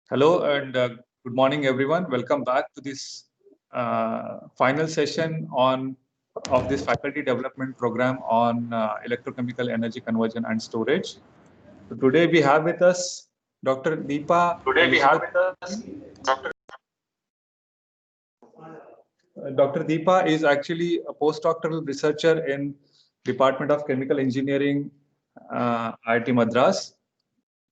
Hello and good morning, everyone. Welcome back to this final session of this faculty development program on electrochemical energy conversion and storage. So today we have with us Dr. Deepa Elizabeth. Dr. Deepa is actually a postdoctoral researcher in Department of Chemical Engineering, IIT Madras.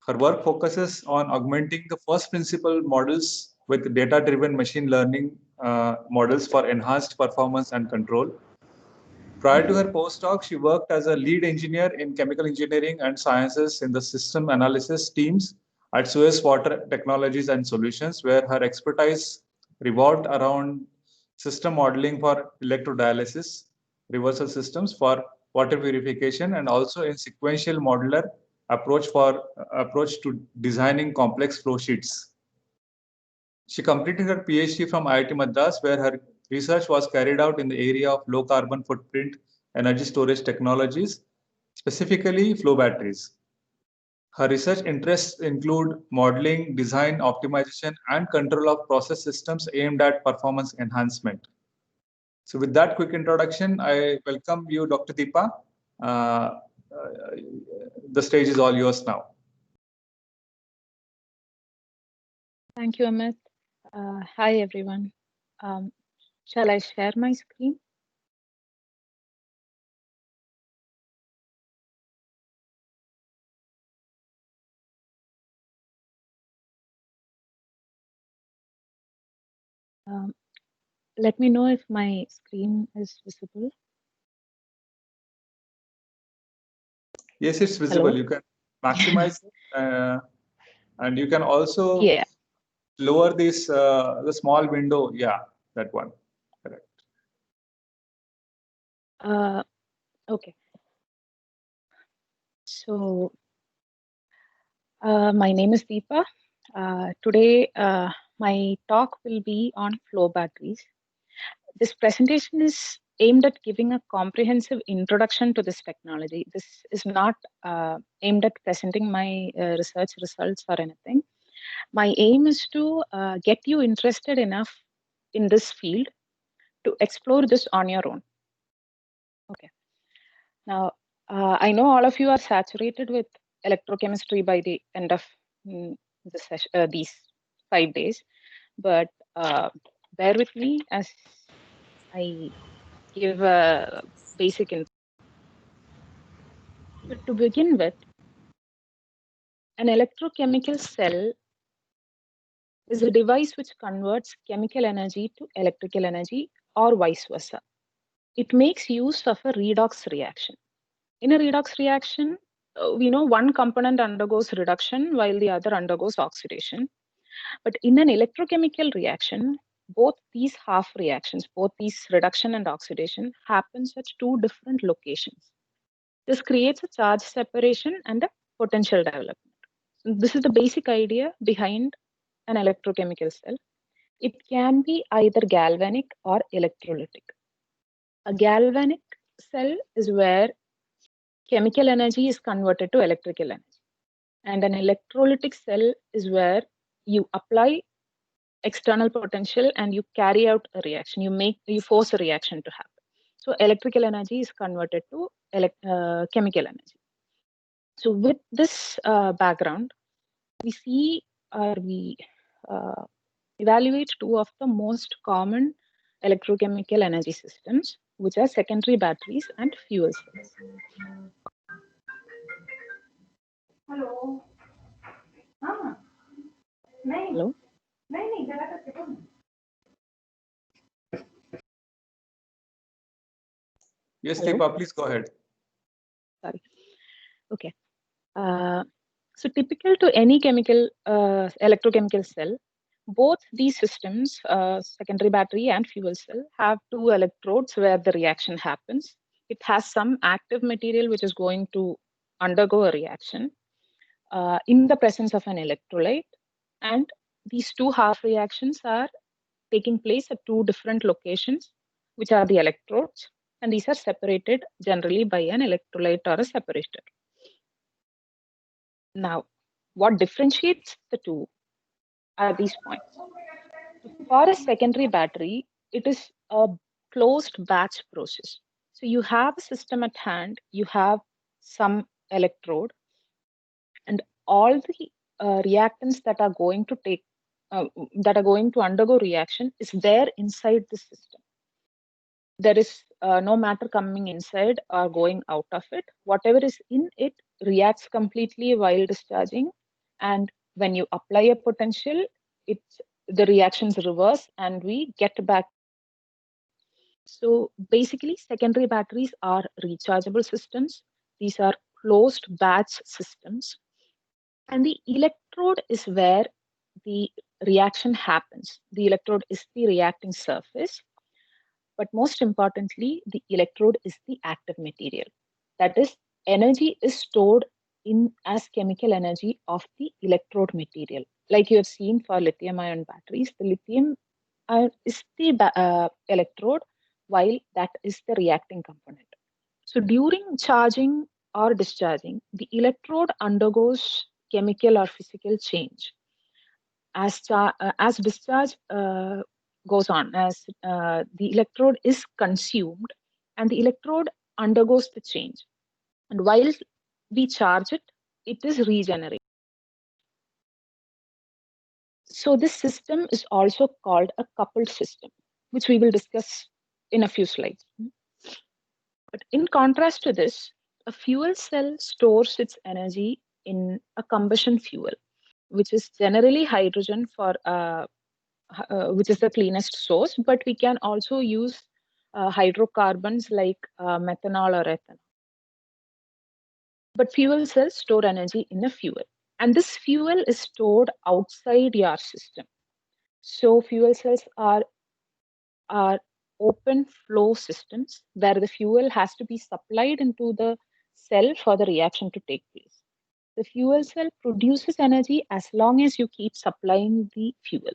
Her work focuses on augmenting the first principle models with data-driven machine learning models for enhanced performance and control. Prior to her postdoc, she worked as a lead engineer in chemical engineering and sciences in the system analysis teams at Suez Water Technologies and Solutions, where her expertise revolved around system modeling for electrodialysis, reversal systems for water purification, and also in sequential modular approach to designing complex flow sheets. She completed her PhD from IIT Madras, where her research was carried out in the area of low carbon footprint energy storage technologies, specifically flow batteries. Her research interests include modeling, design, optimization, and control of process systems aimed at performance enhancement. So with that quick introduction, I welcome you, Dr. Deepa. The stage is all yours now. Thank you, Amit. Hi, everyone. Shall I share my screen? Let me know if my screen is visible. Yes, it's visible. Hello? You can maximize it, and you can also lower this the small window. Yeah, that one. Correct. Okay. So, my name is Deepa. Today, my talk will be on flow batteries. This presentation is aimed at giving a comprehensive introduction to this technology. This is not aimed at presenting my research results or anything. My aim is to get you interested enough in this field to explore this on your own. Okay. Now, I know all of you are saturated with electrochemistry by the end of these 5 days, but bear with me as I give a basic info. So to begin with, an electrochemical cell is a device which converts chemical energy to electrical energy or vice versa. It makes use of a redox reaction. In a redox reaction, we know one component undergoes reduction while the other undergoes oxidation. But in an electrochemical reaction, both these half reactions, both these reduction and oxidation, happens at two different locations. This creates a charge separation and a potential development. This is the basic idea behind an electrochemical cell. It can be either galvanic or electrolytic. A galvanic cell is where chemical energy is converted to electrical energy. And an electrolytic cell is where you apply external potential and you carry out a reaction. You force a reaction to happen. So electrical energy is converted to chemical energy. So with this background, we evaluate two of the most common electrochemical energy systems, which are secondary batteries and fuel cells. Hello. Hello. Yes, Deepa, please go ahead. Sorry. Okay. So typical to any electrochemical cell, both these systems, secondary battery and fuel cell, have two electrodes where the reaction happens. It has some active material which is going to undergo a reaction in the presence of an electrolyte. And these two half reactions are taking place at two different locations, which are the electrodes. And these are separated generally by an electrolyte or a separator. Now, what differentiates the two at these points. For a secondary battery, it is a closed batch process. So you have a system at hand, you have some electrode, and all the reactants that are going to undergo reaction is there inside the system. There is no matter coming inside or going out of it. Whatever is in it reacts completely while discharging, and when you apply a potential, it's the reactions reverse and we get back. So basically, secondary batteries are rechargeable systems. These are closed batch systems, and the electrode is where the reaction happens. The electrode is the reacting surface, but most importantly, the electrode is the active material. That is, energy is stored in as chemical energy of the electrode material. Like you have seen for lithium-ion batteries, the lithium is the electrode, while that is the reacting component. So during charging or discharging, the electrode undergoes chemical or physical change. As discharge goes on, as the electrode is consumed, and the electrode undergoes the change. And while we charge it, it is regenerated. So this system is also called a coupled system, which we will discuss in a few slides. But in contrast to this, a fuel cell stores its energy in a combustion fuel, which is generally hydrogen for which is the cleanest source, but we can also use hydrocarbons like methanol or ethanol. But fuel cells store energy in a fuel, and this fuel is stored outside your system. So fuel cells are open flow systems where the fuel has to be supplied into the cell for the reaction to take place. The fuel cell produces energy as long as you keep supplying the fuel.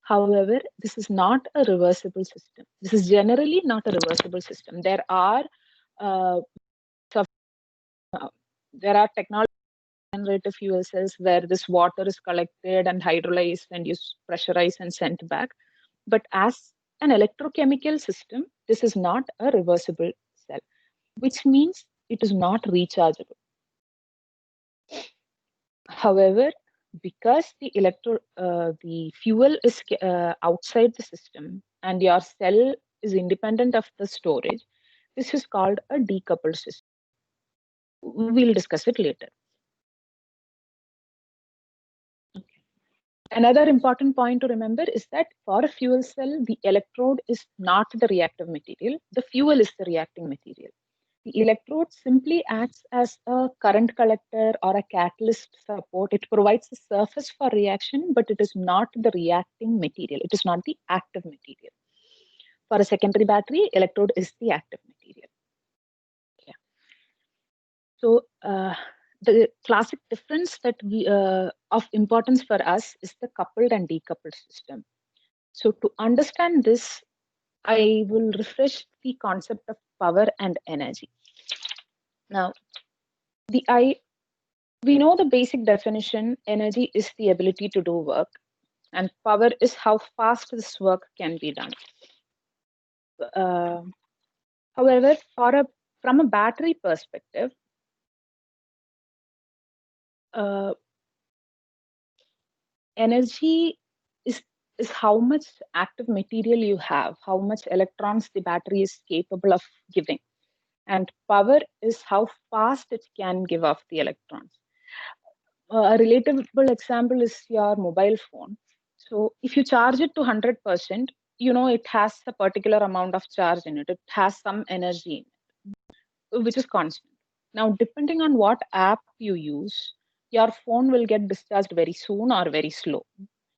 However, this is not a reversible system. This is generally not a reversible system. Uh, there are technology generated fuel cells where this water is collected and hydrolyzed and used pressurized and sent back. But as an electrochemical system, this is not a reversible cell, which means it is not rechargeable. However, because the fuel is outside the system and your cell is independent of the storage, this is called a decoupled system. We'll discuss it later. Another important point to remember is that for a fuel cell, the electrode is not the reactive material. The fuel is the reacting material. The electrode simply acts as a current collector or a catalyst support. It provides the surface for reaction, but it is not the reacting material. It is not the active material. For a secondary battery, electrode is the active material. Yeah. So the classic difference that of importance for us is the coupled and decoupled system. So to understand this, I will refresh the concept of power and energy. Now, we know the basic definition: energy is the ability to do work, and power is how fast this work can be done. Uh, However, from a battery perspective, uh, energy is how much active material you have, how much electrons the battery is capable of giving, and power is how fast it can give off the electrons. A relatable example is your mobile phone. So if you charge it to 100%, you know it has a particular amount of charge in it. It has some energy in it, which is constant. Now, depending on what app you use, your phone will get discharged very soon or very slow.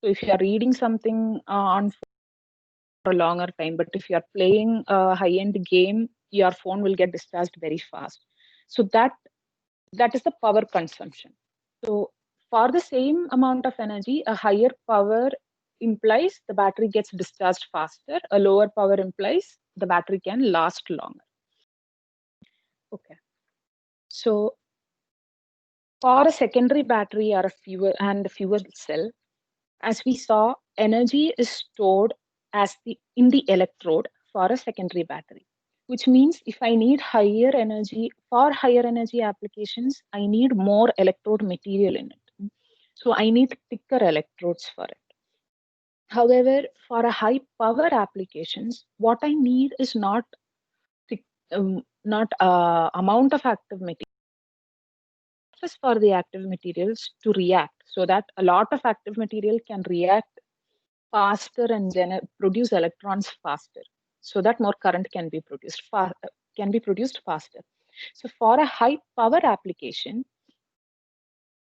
So if you are reading something on for a longer time, but if you are playing a high-end game, your phone will get discharged very fast. So that is the power consumption. So for the same amount of energy, a higher power implies the battery gets discharged faster. A lower power implies the battery can last longer. Okay. So for a secondary battery or a fuel cell, As we saw, energy is stored as in the electrode for a secondary battery, which means if I need higher energy for higher energy applications, I need more electrode material in it. So I need thicker electrodes for it. However, for a high power applications, what I need is not amount of active material, just for the active materials to react, so that a lot of active material can react faster and produce electrons faster, so that more current can be produced faster. So for a high power application,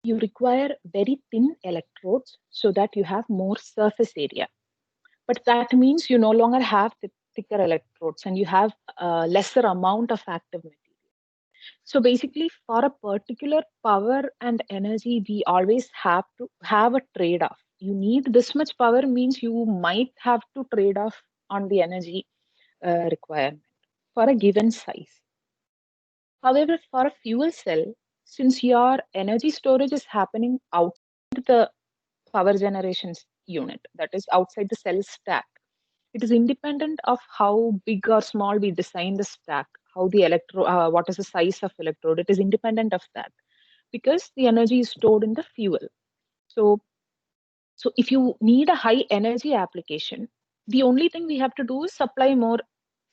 you require very thin electrodes so that you have more surface area. But that means you no longer have the thicker electrodes and you have a lesser amount of active material. So basically, for a particular power and energy, we always have to have a trade off. You need this much power means you might have to trade off on the energy requirement for a given size. However, for a fuel cell, since your energy storage is happening outside the power generations unit, that is outside the cell stack, it is independent of how big or small we design the stack, how the what is the size of electrode. It is independent of that because the energy is stored in the fuel. So, so if you need a high energy application, the only thing we have to do is supply more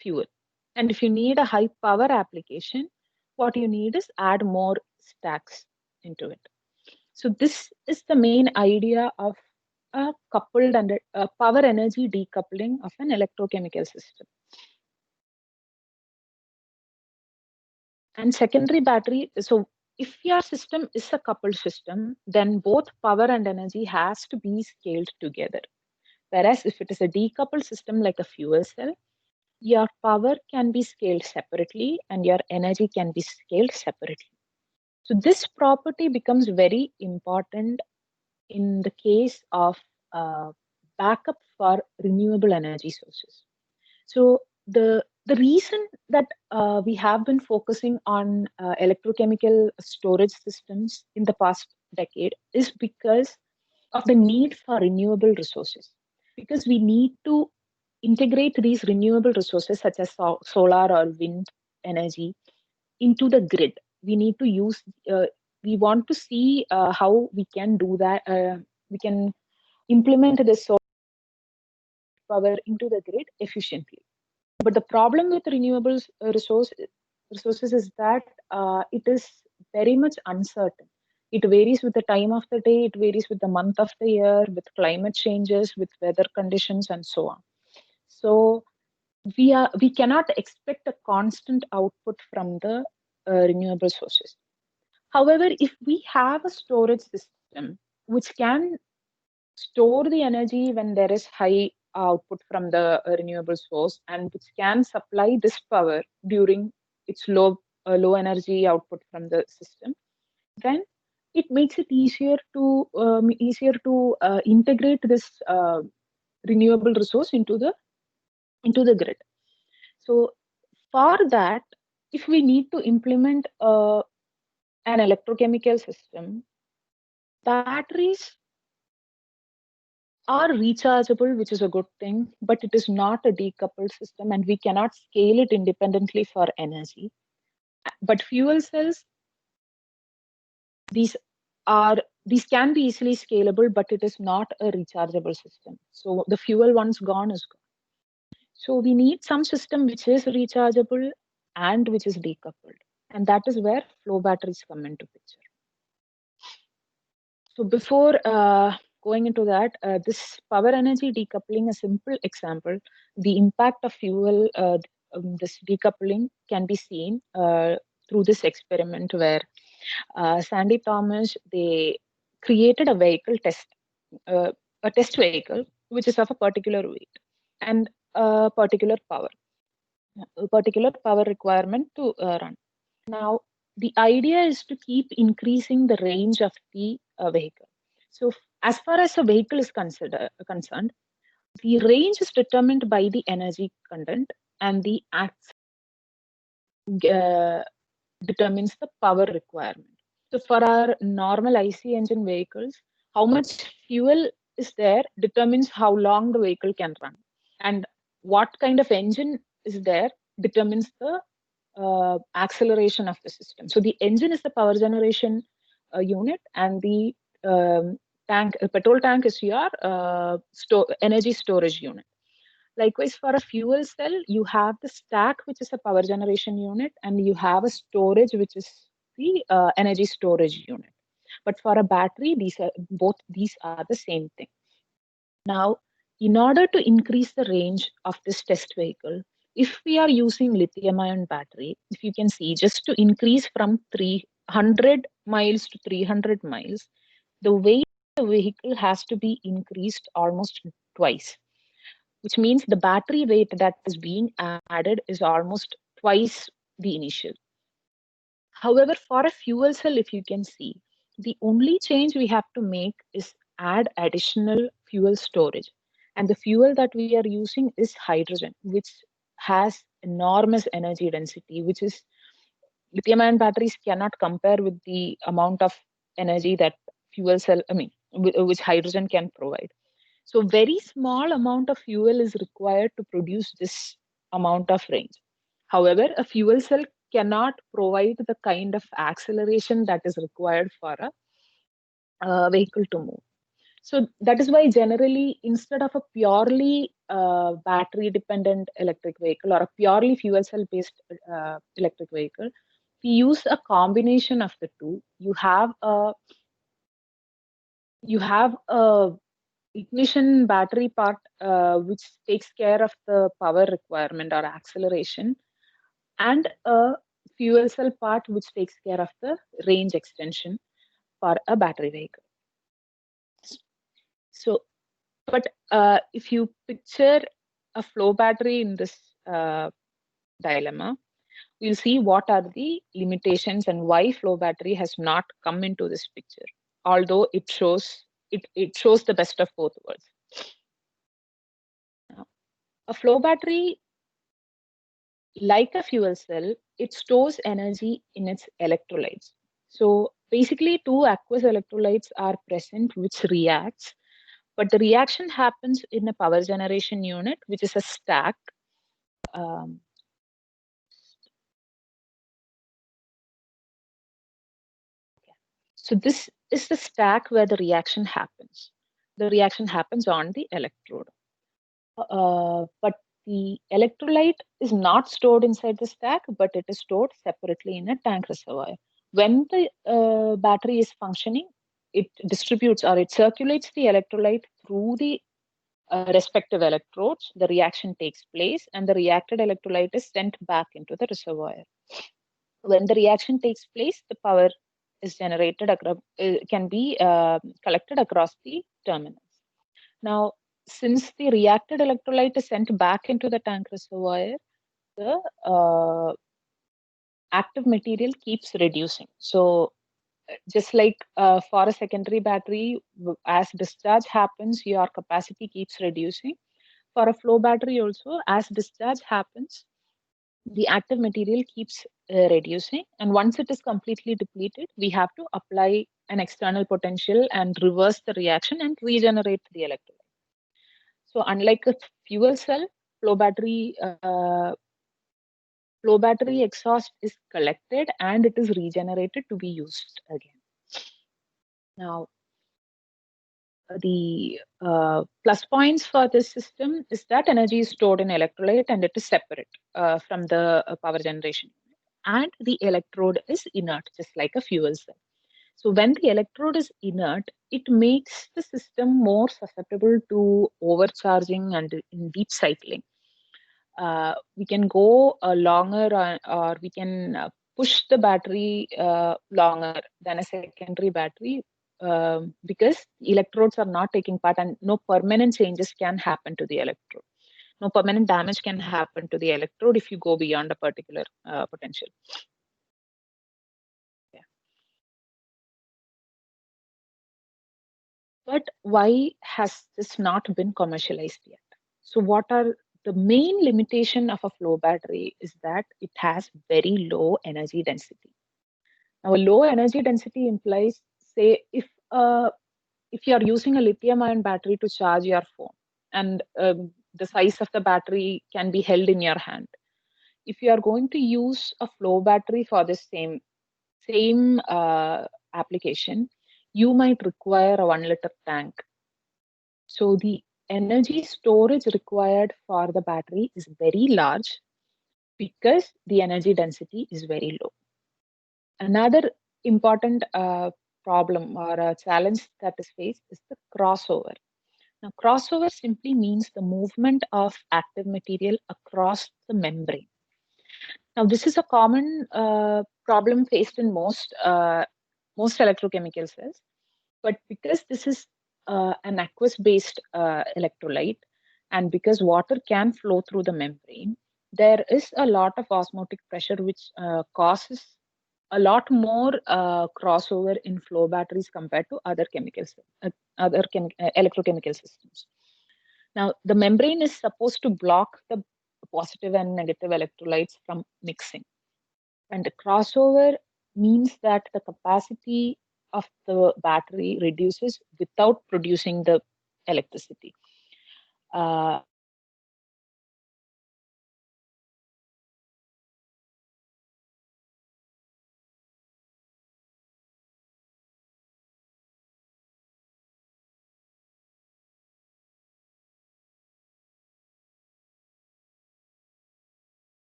fuel. And if you need a high power application, what you need is add more stacks into it. So this is the main idea of a coupled and a power energy decoupling of an electrochemical system. And secondary battery, so if your system is a coupled system, then both power and energy has to be scaled together. Whereas if it is a decoupled system like a fuel cell, your power can be scaled separately and your energy can be scaled separately. So this property becomes very important in the case of backup for renewable energy sources. So the reason that we have been focusing on electrochemical storage systems in the past decade is because of the need for renewable resources. Because we need to integrate these renewable resources such as solar or wind energy into the grid. We need to use. We want to see how we can do that. We can implement this solar power into the grid efficiently. But the problem with renewables resources is that it is very much uncertain. It varies with the time of the day, it varies with the month of the year, with climate changes, with weather conditions, and so on. So we cannot expect a constant output from the renewable sources. However, if we have a storage system which can store the energy when there is high output from the renewable source and which can supply this power during its low energy output from the system, then it makes it easier to integrate this renewable resource into the grid. So for that, if we need to implement an electrochemical system, batteries are rechargeable, which is a good thing, but it is not a decoupled system and we cannot scale it independently for energy. But fuel cells, these these can be easily scalable, but it is not a rechargeable system. So the fuel once gone is gone. So we need some system which is rechargeable and which is decoupled. And that is where flow batteries come into picture. So before going into that, this power energy decoupling, a simple example, the impact of fuel, this decoupling can be seen through this experiment where Sandy Thomas, they created a vehicle a test vehicle, which is of a particular weight and a particular power requirement to run. Now, the idea is to keep increasing the range of the vehicle. So, as far as a vehicle is concerned, the range is determined by the energy content, and the axis determines the power requirement. So, for our normal IC engine vehicles, how much fuel is there determines how long the vehicle can run, and what kind of engine is there determines the acceleration of the system. So the engine is the power generation unit, and the petrol tank is your energy storage unit. Likewise, for a fuel cell, you have the stack, which is a power generation unit, and you have a storage, which is the energy storage unit. But for a battery, both these are the same thing. Now, in order to increase the range of this test vehicle, if we are using lithium-ion battery, if you can see, just to increase from 300 miles to 300 miles, the weight of the vehicle has to be increased almost twice, which means the battery weight that is being added is almost twice the initial. However, for a fuel cell, if you can see, the only change we have to make is add additional fuel storage. And the fuel that we are using is hydrogen, which has enormous energy density, which is lithium-ion batteries cannot compare with the amount of energy that fuel cell, which hydrogen can provide. So very small amount of fuel is required to produce this amount of range. However, a fuel cell cannot provide the kind of acceleration that is required for a vehicle to move. So that is why generally, instead of a purely battery dependent electric vehicle or a purely fuel cell based electric vehicle, we use a combination of the two. You have a ignition battery part which takes care of the power requirement or acceleration, and a fuel cell part which takes care of the range extension for a battery vehicle. So, but if you picture a flow battery in this dilemma, we'll see what are the limitations and why flow battery has not come into this picture, although it shows the best of both worlds. Now, a flow battery, like a fuel cell, it stores energy in its electrolytes. So basically, two aqueous electrolytes are present which reacts, but the reaction happens in a power generation unit, which is a stack. So this is the stack where the reaction happens. The reaction happens on the electrode. But the electrolyte is not stored inside the stack, but it is stored separately in a tank reservoir. When the battery is functioning, it distributes or it circulates the electrolyte through the respective electrodes. The reaction takes place, and the reacted electrolyte is sent back into the reservoir. When the reaction takes place, the power is generated, can be collected across the terminals. Now, since the reacted electrolyte is sent back into the tank reservoir, the active material keeps reducing. So just like for a secondary battery, as discharge happens, your capacity keeps reducing. For a flow battery also, as discharge happens, the active material keeps reducing. And once it is completely depleted, we have to apply an external potential and reverse the reaction and regenerate the electrolyte. So unlike a fuel cell, flow battery exhaust is collected and it is regenerated to be used again. Now, the plus points for this system is that energy is stored in electrolyte and it is separate from the power generation. And the electrode is inert, just like a fuel cell. So when the electrode is inert, it makes the system more susceptible to overcharging and in deep cycling. We can go longer or we can push the battery longer than a secondary battery because electrodes are not taking part and no permanent changes can happen to the electrode. No permanent damage can happen to the electrode if you go beyond a particular potential. But why has this not been commercialized yet? So what are the main limitation of a flow battery is that it has very low energy density. Now, a low energy density implies, say, if a if you are using a lithium-ion battery to charge your phone, and the size of the battery can be held in your hand. If you are going to use a flow battery for the same application, you might require a 1 liter tank. So the energy storage required for the battery is very large because the energy density is very low. Another important problem or a challenge that is faced is the crossover. Now, crossover simply means the movement of active material across the membrane. Now, this is a common problem faced in most electrochemical cells, but because this is an aqueous-based electrolyte, and because water can flow through the membrane, there is a lot of osmotic pressure which causes a lot more crossover in flow batteries compared to other electrochemical systems. Now, the membrane is supposed to block the positive and negative electrolytes from mixing. And the crossover means that the capacity of the battery reduces without producing the electricity.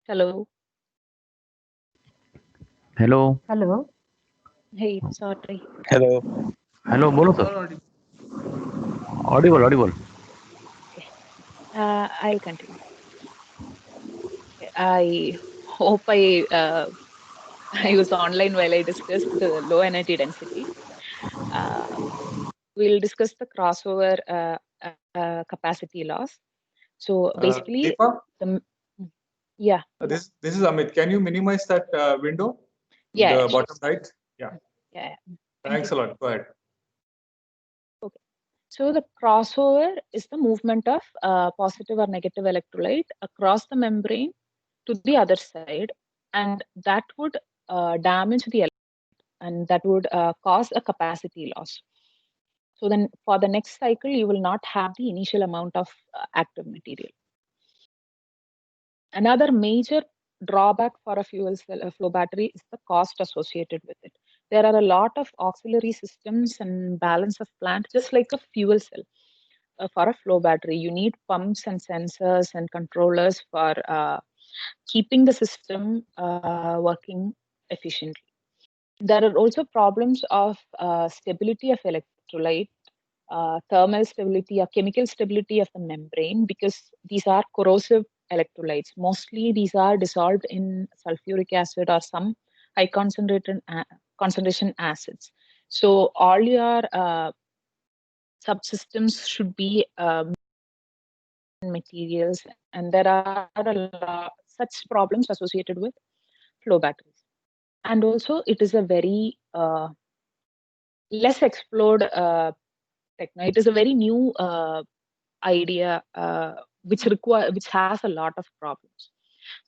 Hello. Hello. Hello. Hey, sorry. Hello. Hello, बोलो sir. Audible. Okay. I'll continue. I hope I was online while I discussed the low energy density. We'll discuss the crossover capacity loss. So basically, Deepa, yeah. this is Amit. Can you minimize that window? Yeah, The sure. bottom right? Yeah. Yeah. Thanks a lot. Go ahead. Okay. So the crossover is the movement of positive or negative electrolyte across the membrane to the other side, and that would damage the electrolyte, and that would cause a capacity loss. So then for the next cycle, you will not have the initial amount of active material. Another major drawback for a fuel cell flow battery is the cost associated with it. There are a lot of auxiliary systems and balance of plant, just like a fuel cell. For a flow battery, you need pumps and sensors and controllers for keeping the system working efficiently. There are also problems of stability of electrolyte, thermal stability or chemical stability of the membrane, because these are corrosive electrolytes. Mostly these are dissolved in sulfuric acid or some high concentration acids. So all your subsystems should be materials, and there are a lot such problems associated with flow batteries. And also it is a very less explored techno. It is a very new idea which has a lot of problems.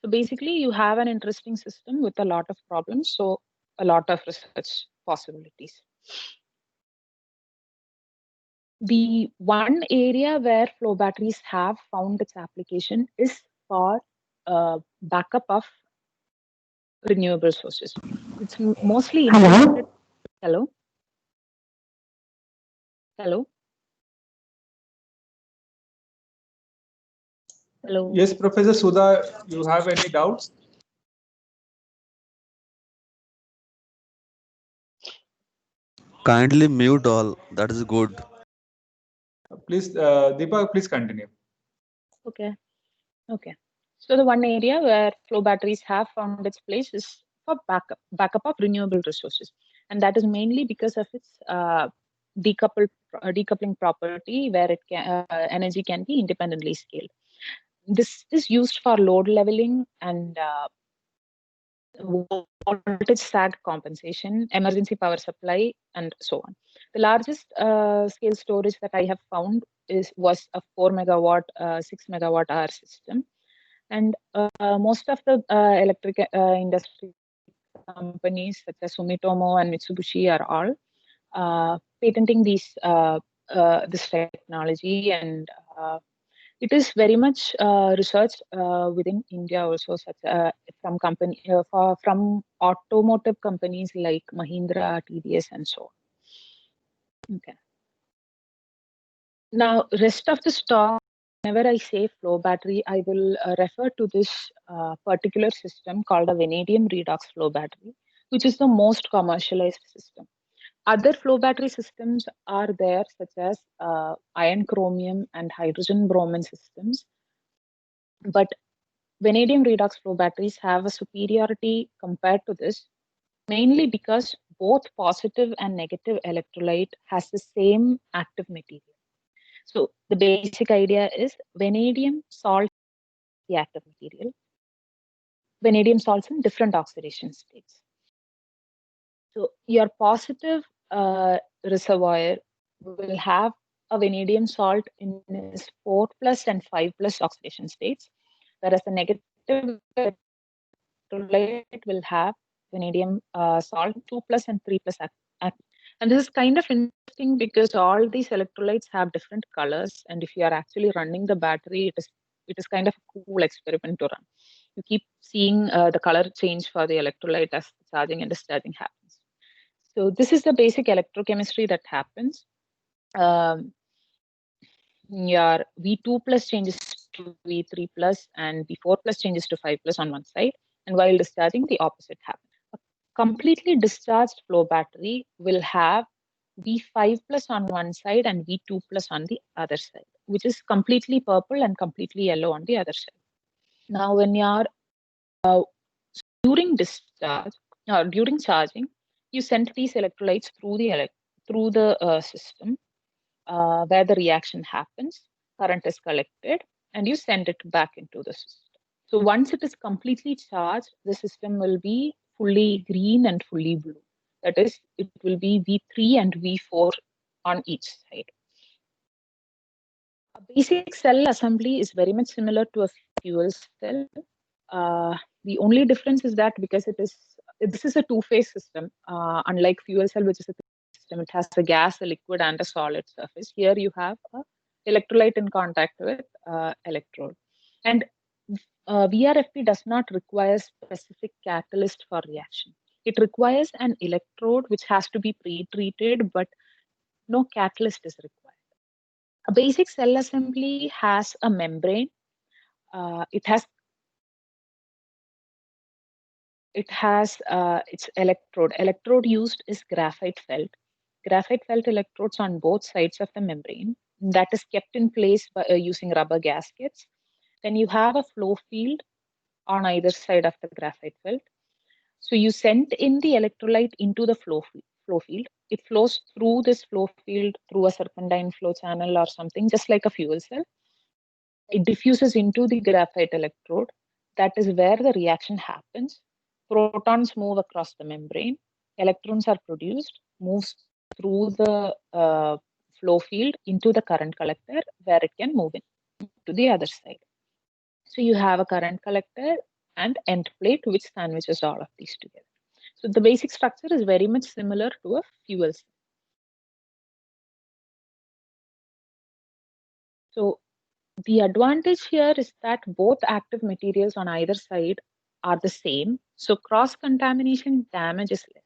So basically you have an interesting system with a lot of problems, so a lot of research possibilities. The one area where flow batteries have found its application is for backup of renewable sources. It's mostly Hello. implemented. Hello? Hello? Hello? Yes, Professor Sudha, you have any doubts? Kindly mute all. That is good. Please, Deepa, please continue. Okay. Okay. So the one area where flow batteries have found its place is for backup of renewable resources, and that is mainly because of its decoupling property, where it can energy can be independently scaled. This is used for load leveling and voltage sag compensation, emergency power supply, and so on. The largest scale storage that I have found was a 4 megawatt, 6 megawatt hour system. And most of the electric industry companies such as Sumitomo and Mitsubishi are all patenting this technology, and it is very much researched within India also, such from automotive companies like Mahindra, TVS, and so on. Okay. Now, rest of the talk, whenever I say flow battery, I will refer to this particular system called a vanadium redox flow battery, which is the most commercialized system. Other flow battery systems are there, such as iron chromium and hydrogen bromine systems. But vanadium redox flow batteries have a superiority compared to this, mainly because both positive and negative electrolyte has the same active material. So the basic idea is vanadium salt the active material. Vanadium salts in different oxidation states. So your positive reservoir will have a vanadium salt in its 4+ and 5+ oxidation states, whereas the negative electrolyte will have vanadium salt 2+ and 3+ active. And this is kind of interesting because all these electrolytes have different colors, and if you are actually running the battery, it is kind of a cool experiment to run. You keep seeing the color change for the electrolyte as the charging and discharging happens. So this is the basic electrochemistry that happens. Your V2+ changes to V3+, and V4+ changes to 5+ on one side, and while discharging, the opposite happens. A completely discharged flow battery will have V5+ on one side and V2+ on the other side, which is completely purple and completely yellow on the other side. Now, when you're during discharge or during charging, you send these electrolytes through the system where the reaction happens. Current is collected, and you send it back into the system. So once it is completely charged, the system will be fully green and fully blue. That is, it will be V3 and V4 on each side. A basic cell assembly is very much similar to a fuel cell. The only difference is that because this is a two-phase system, unlike fuel cell, which is a system, it has a gas, a liquid, and a solid surface. Here you have a electrolyte in contact with electrode. And VRFB does not require specific catalyst for reaction. It requires an electrode which has to be pre-treated, but no catalyst is required. A basic cell assembly has a membrane. It has its electrode. Electrode used is graphite felt. Graphite felt electrodes on both sides of the membrane that is kept in place by using rubber gaskets. Then you have a flow field on either side of the graphite felt. So you send in the electrolyte into the flow field. It flows through this flow field through a serpentine flow channel or something, just like a fuel cell. It diffuses into the graphite electrode. That is where the reaction happens. Protons move across the membrane. Electrons are produced, moves through the flow field into the current collector, where it can move in to the other side. So you have a current collector and end plate, which sandwiches all of these together. So the basic structure is very much similar to a fuel cell. So the advantage here is that both active materials on either side are the same. So cross-contamination damage is less.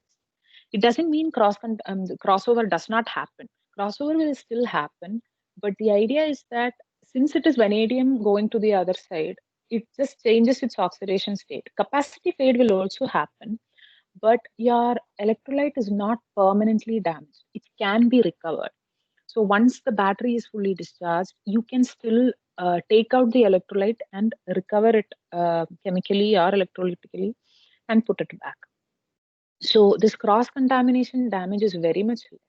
It doesn't mean crossover does not happen. Crossover will still happen, but the idea is that since it is vanadium going to the other side, it just changes its oxidation state. Capacity fade will also happen, but your electrolyte is not permanently damaged. It can be recovered. So once the battery is fully discharged, you can still take out the electrolyte and recover it chemically or electrolytically and put it back. So this cross-contamination damage is very much less.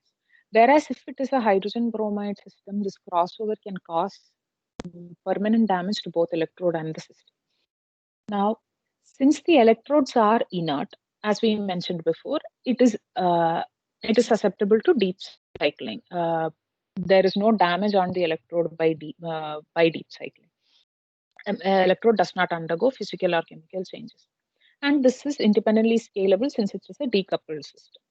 Whereas if it is a hydrogen bromide system, this crossover can cause permanent damage to both electrode and the system. Now, since the electrodes are inert, as we mentioned before, it is susceptible to deep cycling. There is no damage on the electrode by deep cycling. Electrode does not undergo physical or chemical changes. And this is independently scalable since it is a decoupled system.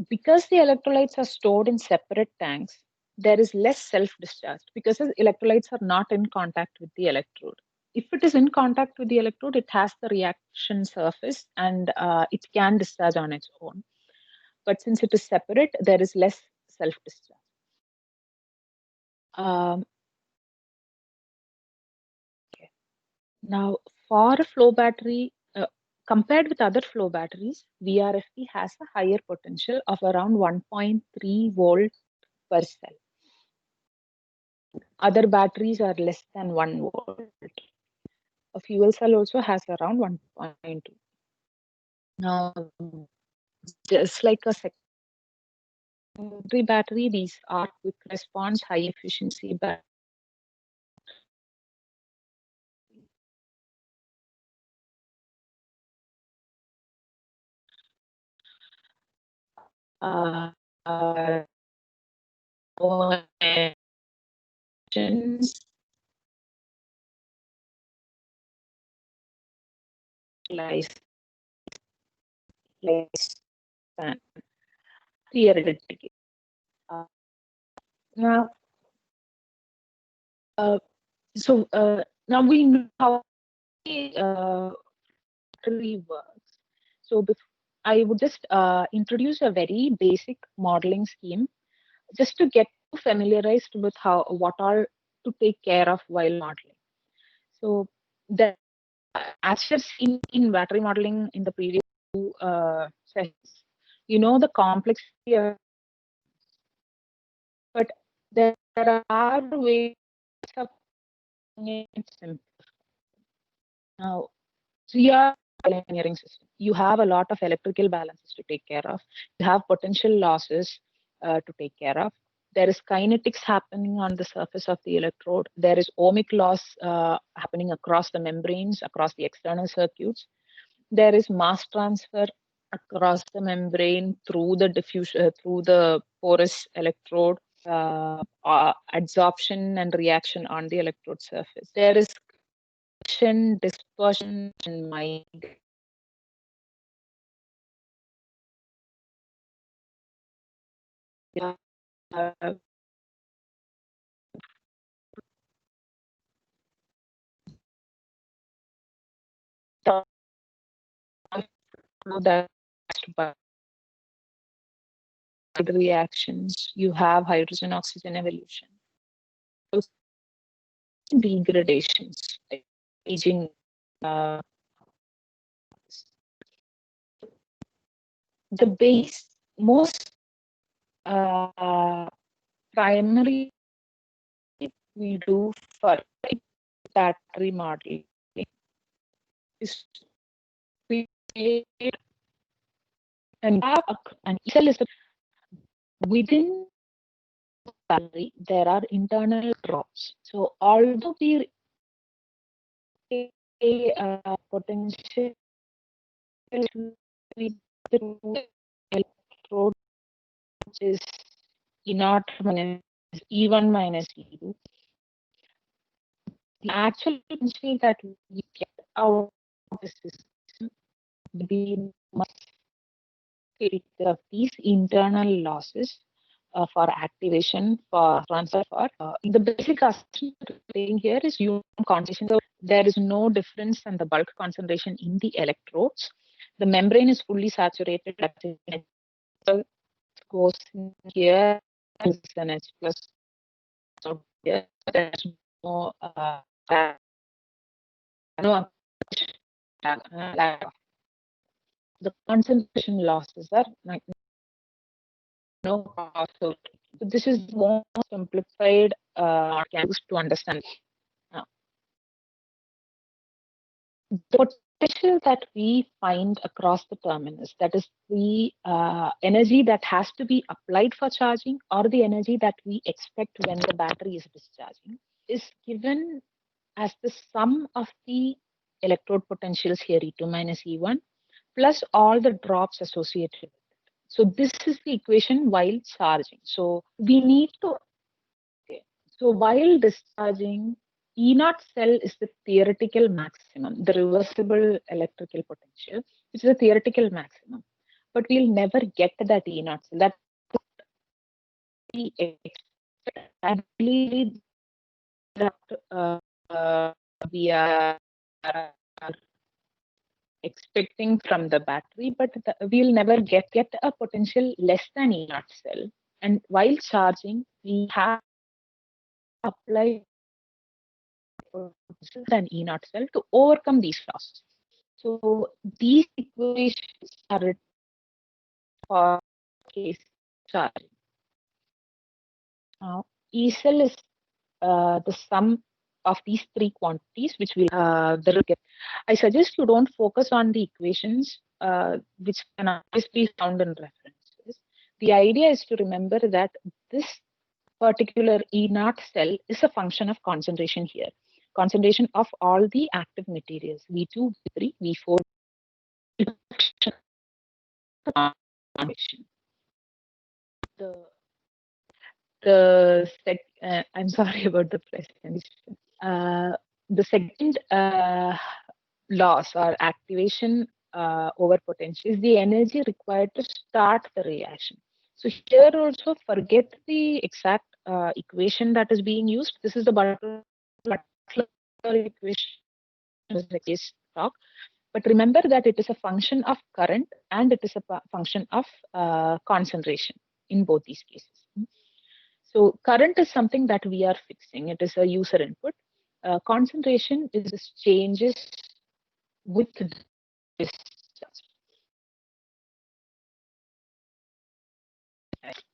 Because the electrolytes are stored in separate tanks, there is less self-discharge because the electrolytes are not in contact with the electrode. If it is in contact with the electrode, it has the reaction surface and it can discharge on its own. But since it is separate, there is less self-discharge. Okay. Now, for a flow battery, compared with other flow batteries, VRFB has a higher potential of around 1.3 volt per cell. Other batteries are less than 1 volt. A fuel cell also has around 1.2. Now, just like a secondary battery, these are quick response, high efficiency batteries. Theoretically. Now, now we know how battery works. So I would just introduce a very basic modeling scheme just to get familiarized with what all to take care of while modeling. So as you've seen in battery modeling in the previous two sessions, you know the complexity of, but there are ways of making it simple. Now, so you are engineering system. You have a lot of electrical balances to take care of. You have potential losses to take care of. There is kinetics happening on the surface of the electrode. There is ohmic loss happening across the membranes, across the external circuits. There is mass transfer across the membrane through the diffusion, through the porous electrode, adsorption and reaction on the electrode surface. There is dispersion, and migration. Reactions, you have hydrogen oxygen evolution, degradations, aging. The most primary we do for battery modeling is create and have an cell is within the battery there are internal drops. So although we potential electrode is E0 minus E1 minus E2, the actual potential that we get out of the system will be much of these internal losses for activation, for transfer, for the basic assumption here is uniform concentration. So there is no difference in the bulk concentration in the electrodes. the membrane is fully saturated. It goes in here, is an H plus. So here, there's no lack of. The concentration losses are like no cost. So this is more simplified to understand. Now, the potential that we find across the terminus, that is the energy that has to be applied for charging or the energy that we expect when the battery is discharging, is given as the sum of the electrode potentials here, E2 minus E1, plus all the drops associated with it. So this is the equation while charging. So we need to, okay. So while discharging, E0 cell is the theoretical maximum, the reversible electrical potential, which is a theoretical maximum. But we'll never get to that E0 cell. That we expect. I believe that we are expecting from the battery, but we'll never get a potential less than E0 cell. And while charging, we have applied than E0 cell to overcome these losses. So these equations are written for case charging. Now, E cell is the sum of these three quantities, which will I suggest you don't focus on the equations, which can always be found in references. The idea is to remember that this particular E0 cell is a function of concentration here. Concentration of all the active materials, V2, V3, V4. I'm sorry about the presentation. The second loss or activation over potential is the energy required to start the reaction. So here also forget the exact equation that is being used. This is the Butler equation, is the case talk. But remember that it is a function of current and it is a function of concentration in both these cases. So current is something that we are fixing. It is a user input. Concentration is changes with discharge.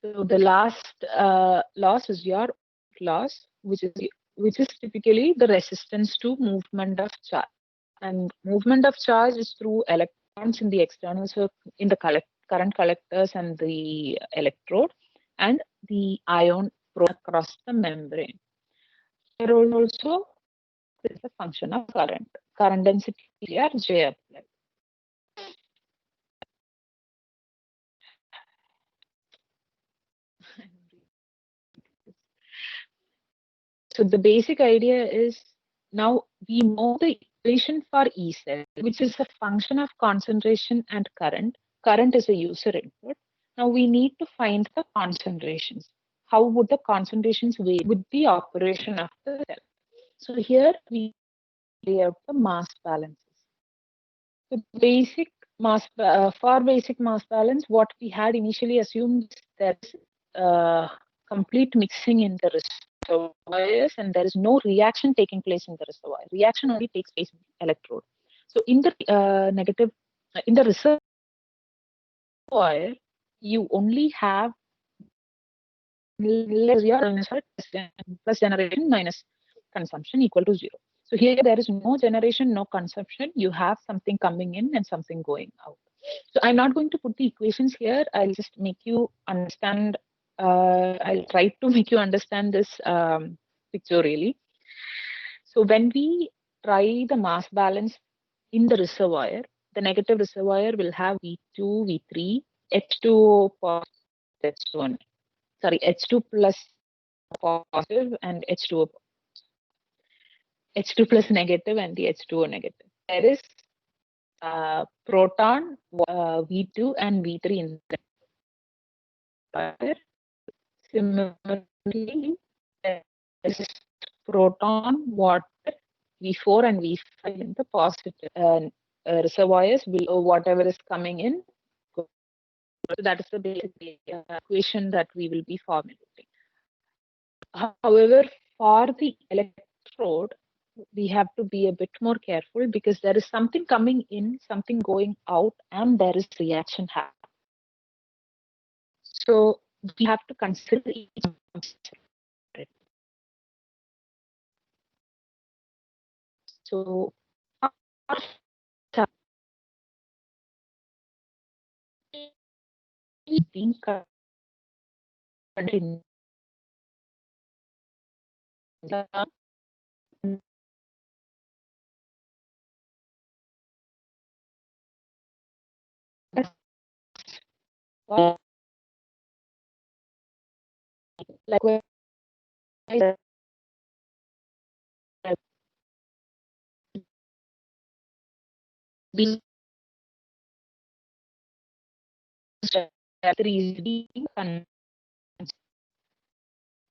So the last loss is your loss, which is typically the resistance to movement of charge. And movement of charge is through electrons in the external circuit, in the current collectors and the electrode, and the ion across the membrane. Here also is a function of current. Current density here, J applied. So the basic idea is now we know the equation for E cell, which is a function of concentration and current. Current is a user input. Now we need to find the concentrations. How would the concentrations vary with the operation of the cell? So here we lay out the mass balances. So basic mass for basic mass balance, what we had initially assumed that complete mixing in the reservoirs and there is no reaction taking place in the reservoir. Reaction only takes place in the electrode. So in the in the reservoir, you only have plus generation minus consumption equal to 0. So here there is no generation, no consumption. You have something coming in and something going out. So I'm not going to put the equations here. I'll just make you understand. I'll try to make you understand this picture really. So when we try the mass balance in the reservoir, the negative reservoir will have V2, V3, H2O positive, H2O, sorry, H2 plus positive and H2O, H2 plus negative and the H2O negative. There is proton, V2 and V3 in the reservoir. Similarly, there is proton, water, V4 and V5 in the positive reservoirs below whatever is coming in. So that is the basic equation that we will be formulating. However, for the electrode, we have to be a bit more careful because there is something coming in, something going out, and there is reaction happening. So we have to consider each separate. So being in the likewise being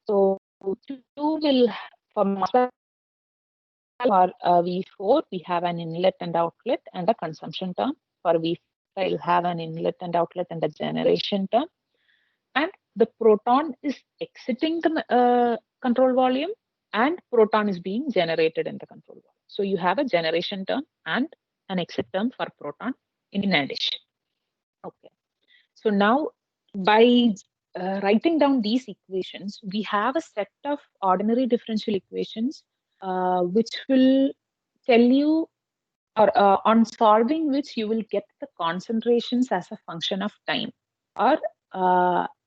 so two will for V4 we have an inlet and outlet and a consumption term. For V5 we'll have an inlet and outlet and a generation term. And the proton is exiting the control volume and proton is being generated in the control volume. So you have a generation term and an exit term for proton in addition. Okay. So now by writing down these equations, we have a set of ordinary differential equations which will tell you or on solving which you will get the concentrations as a function of time or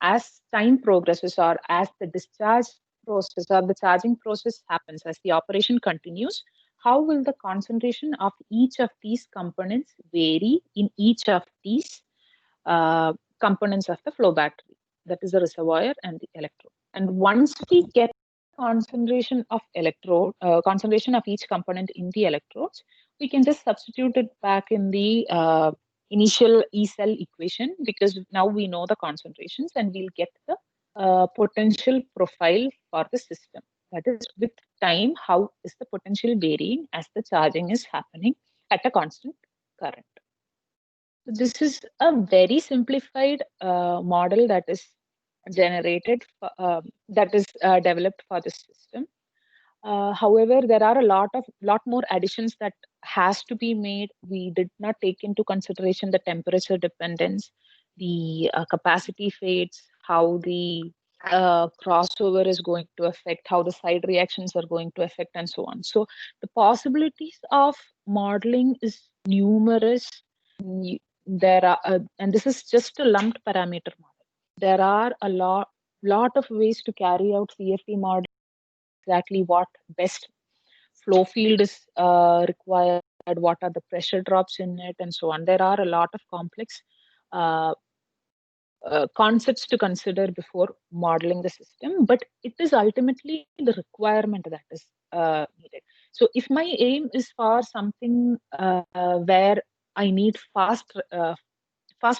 as time progresses or as the discharge process or the charging process happens, as the operation continues, how will the concentration of each of these components vary in each of these components of the flow battery, that is the reservoir and the electrode. And once we get concentration of concentration of each component in the electrodes, we can just substitute it back in the initial E cell equation because now we know the concentrations and we'll get the potential profile for the system. That is, with time, how is the potential varying as the charging is happening at a constant current. So this is a very simplified model that is generated, that is developed for the system. However, there are a lot more additions that has to be made. We did not take into consideration the temperature dependence, the capacity fades, how the crossover is going to affect, how the side reactions are going to affect, and so on. So the possibilities of modeling is numerous. There are, and this is just a lumped parameter model. There are a lot of ways to carry out CFD model. Exactly what best flow field is required, what are the pressure drops in it, and so on. There are a lot of complex concepts to consider before modeling the system, but it is ultimately the requirement that is needed. So if my aim is for something where I need fast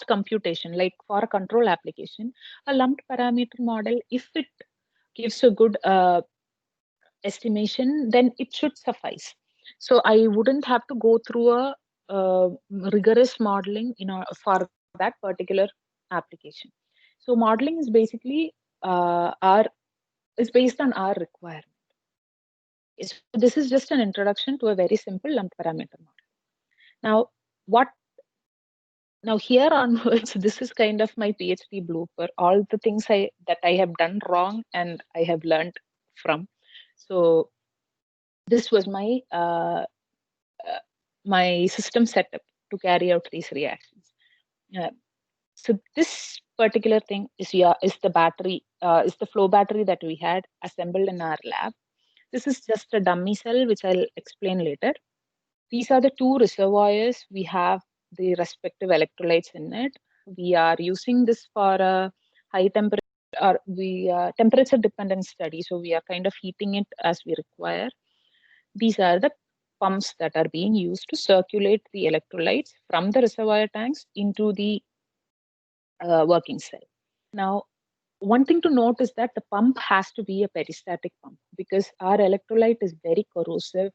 computation, like for a control application, a lumped parameter model, if it gives a good estimation, then it should suffice. So I wouldn't have to go through a rigorous modeling for that particular application. So modeling is basically is based on our requirement. So this is just an introduction to a very simple lumped parameter model. Now here onwards, this is kind of my PhD blooper. All the things that I have done wrong and I have learned from. So this was my my system setup to carry out these reactions. So this particular thing is the battery, is the flow battery that we had assembled in our lab. This is just a dummy cell, which I'll explain later. These are the two reservoirs. We have the respective electrolytes in it. We are using this for a high temperature or temperature dependent study. So we are kind of heating it as we require. These are the pumps that are being used to circulate the electrolytes from the reservoir tanks into the working cell. Now, one thing to note is that the pump has to be a peristatic pump because our electrolyte is very corrosive.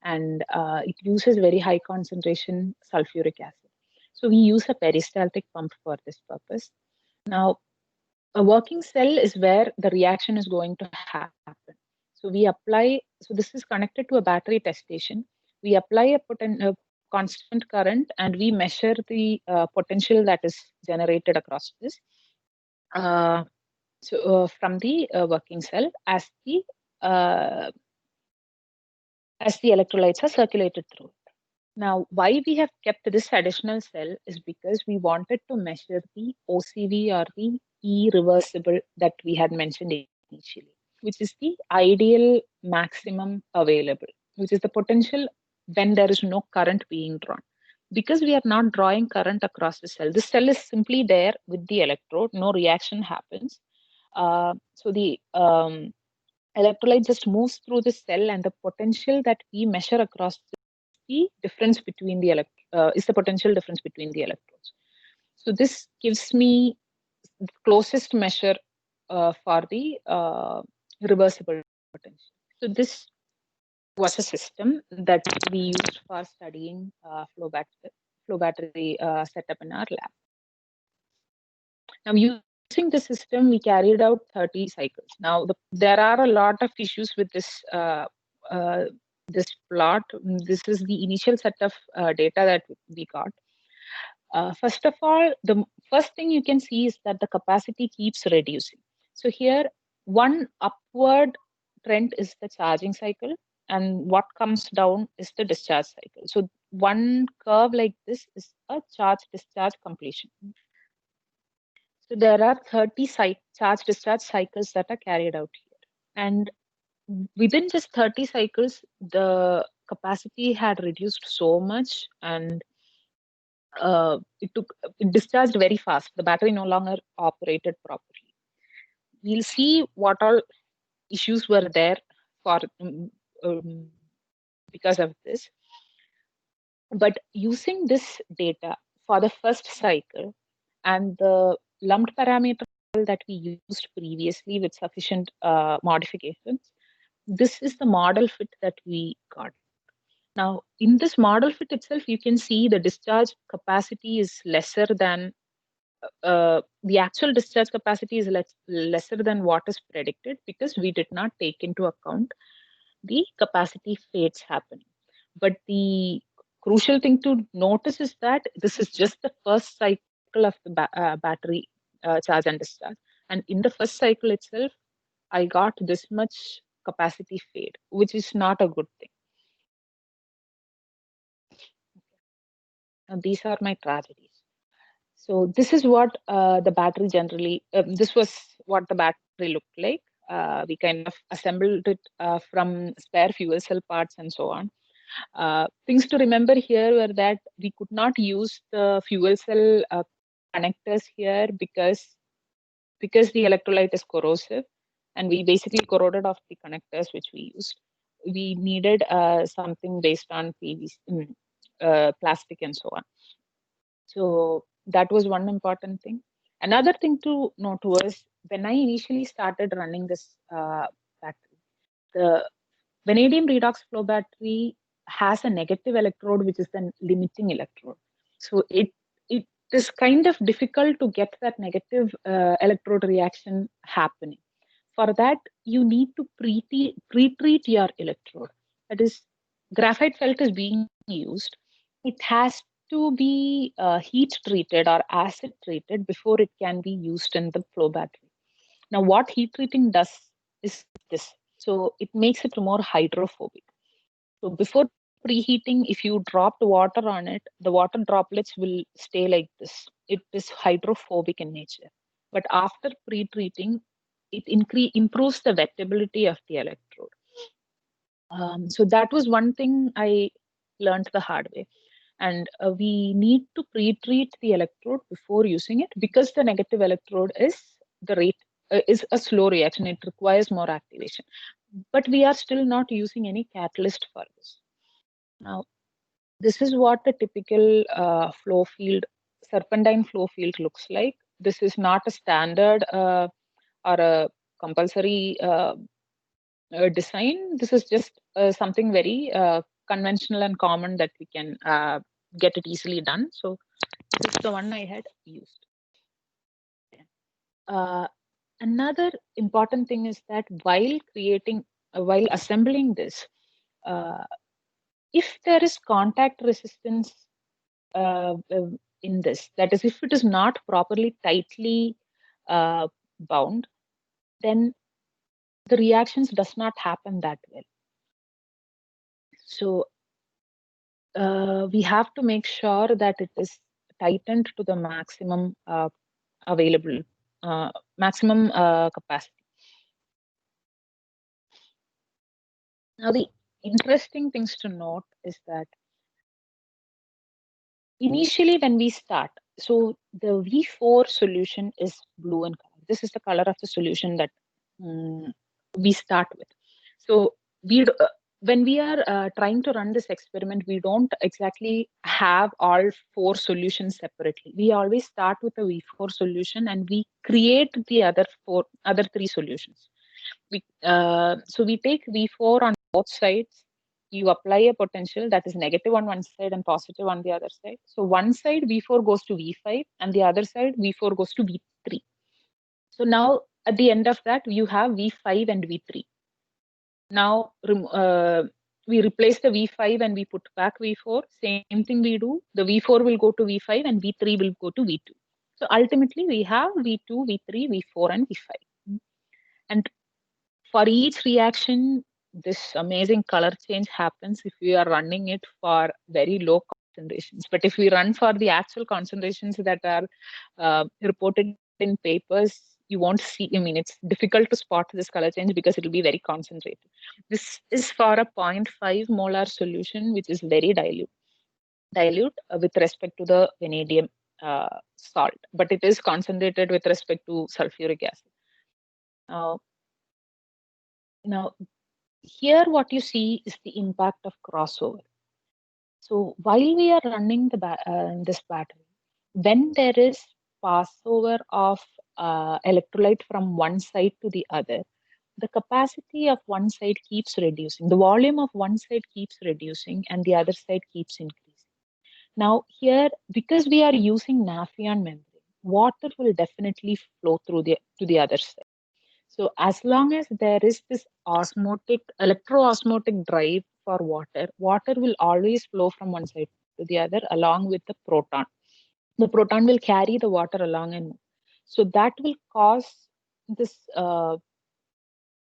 and it uses very high concentration sulfuric acid. So we use a peristaltic pump for this purpose. Now, a working cell is where the reaction is going to happen. So we apply, so this is connected to a battery test station. We apply a constant current and we measure the potential that is generated across this. From the working cell uh, as the electrolytes are circulated through it. Now, why we have kept this additional cell is because we wanted to measure the OCV or the E-reversible that we had mentioned initially, which is the ideal maximum available, which is the potential when there is no current being drawn. Because we are not drawing current across the cell, the cell is simply there with the electrode, no reaction happens. So the electrolyte just moves through the cell, and the potential that we measure across the difference between the is the potential difference between the electrodes. So this gives me the closest measure for the reversible potential. So this was a system that we used for studying flow battery setup in our lab. Now, using the system, we carried out 30 cycles. Now, there are a lot of issues with this this plot. This is the initial set of data that we got. First of all, the first thing you can see is that the capacity keeps reducing. So here, one upward trend is the charging cycle, and what comes down is the discharge cycle. So one curve like this is a charge-discharge completion. So there are 30 charge-discharge cycles that are carried out here. And within just 30 cycles, the capacity had reduced so much, and it discharged very fast. The battery no longer operated properly. We'll see what all issues were there for because of this. But using this data for the first cycle and the lumped parameter that we used previously with sufficient modifications, this is the model fit that we got. Now, in this model fit itself, you can see the discharge capacity is lesser than the actual discharge capacity is lesser than what is predicted, because we did not take into account the capacity fades happening. But the crucial thing to notice is that this is just the first cycle of the battery charge and discharge. And in the first cycle itself, I got this much capacity fade, which is not a good thing. And these are my tragedies. So this is what the battery generally, this was what the battery looked like. We kind of assembled it from spare fuel cell parts and so on. Things to remember here were that we could not use the fuel cell connectors here because the electrolyte is corrosive, and we basically corroded off the connectors which we used. We needed something based on PVC, plastic and so on. So that was one important thing. Another thing to note was when I initially started running this battery, the vanadium redox flow battery has a negative electrode, which is the limiting electrode. So it is kind of difficult to get that negative electrode reaction happening. For that, you need to pre-treat your electrode. That is, graphite felt is being used. It has to be heat treated or acid treated before it can be used in the flow battery. Now, what heat treating does is this. So it makes it more hydrophobic. So before preheating, if you dropped water on it, the water droplets will stay like this. It is hydrophobic in nature. But after pre-treating, it improves the wettability of the electrode. So that was one thing I learned the hard way. And we need to pre-treat the electrode before using it, because the negative electrode is is a slow reaction. It requires more activation. But we are still not using any catalyst for this. Now, this is what a typical flow field, serpentine flow field looks like. This is not a standard or a compulsory design. This is just something very conventional and common that we can get it easily done. So this is the one I had used. Another important thing is that while assembling this, if there is contact resistance in this, that is, if it is not properly tightly bound, then the reactions does not happen that well. So we have to make sure that it is tightened to the maximum available, maximum capacity. Now, the interesting things to note is that initially when we start, so the V4 solution is blue in color. This is the color of the solution that we start with. So when we are trying to run this experiment, we don't exactly have all 4 solutions separately. We always start with a V4 solution and we create the other 3 solutions. So we take V4 on both sides. You apply a potential that is negative on one side and positive on the other side. So one side V4 goes to V5 and the other side V4 goes to V3. So now at the end of that, you have V5 and V3. Now we replace the V5 and we put back V4. Same thing we do. The V4 will go to V5 and V3 will go to V2. So ultimately we have V2, V3, V4 and V5. And for each reaction, this amazing color change happens if we are running it for very low concentrations. But if we run for the actual concentrations that are reported in papers, you won't see, I mean, it's difficult to spot this color change because it will be very concentrated. This is for a 0.5 molar solution, which is very dilute with respect to the vanadium salt, but it is concentrated with respect to sulfuric acid. Now, here what you see is the impact of crossover. So while we are running this battery, when there is passover of electrolyte from one side to the other, the capacity of one side keeps reducing. The volume of one side keeps reducing and the other side keeps increasing. Now here, because we are using Nafion membrane, water will definitely flow through to the other side. So as long as there is this electroosmotic drive for water, water will always flow from one side to the other along with the proton. The proton will carry the water along, and so that will cause this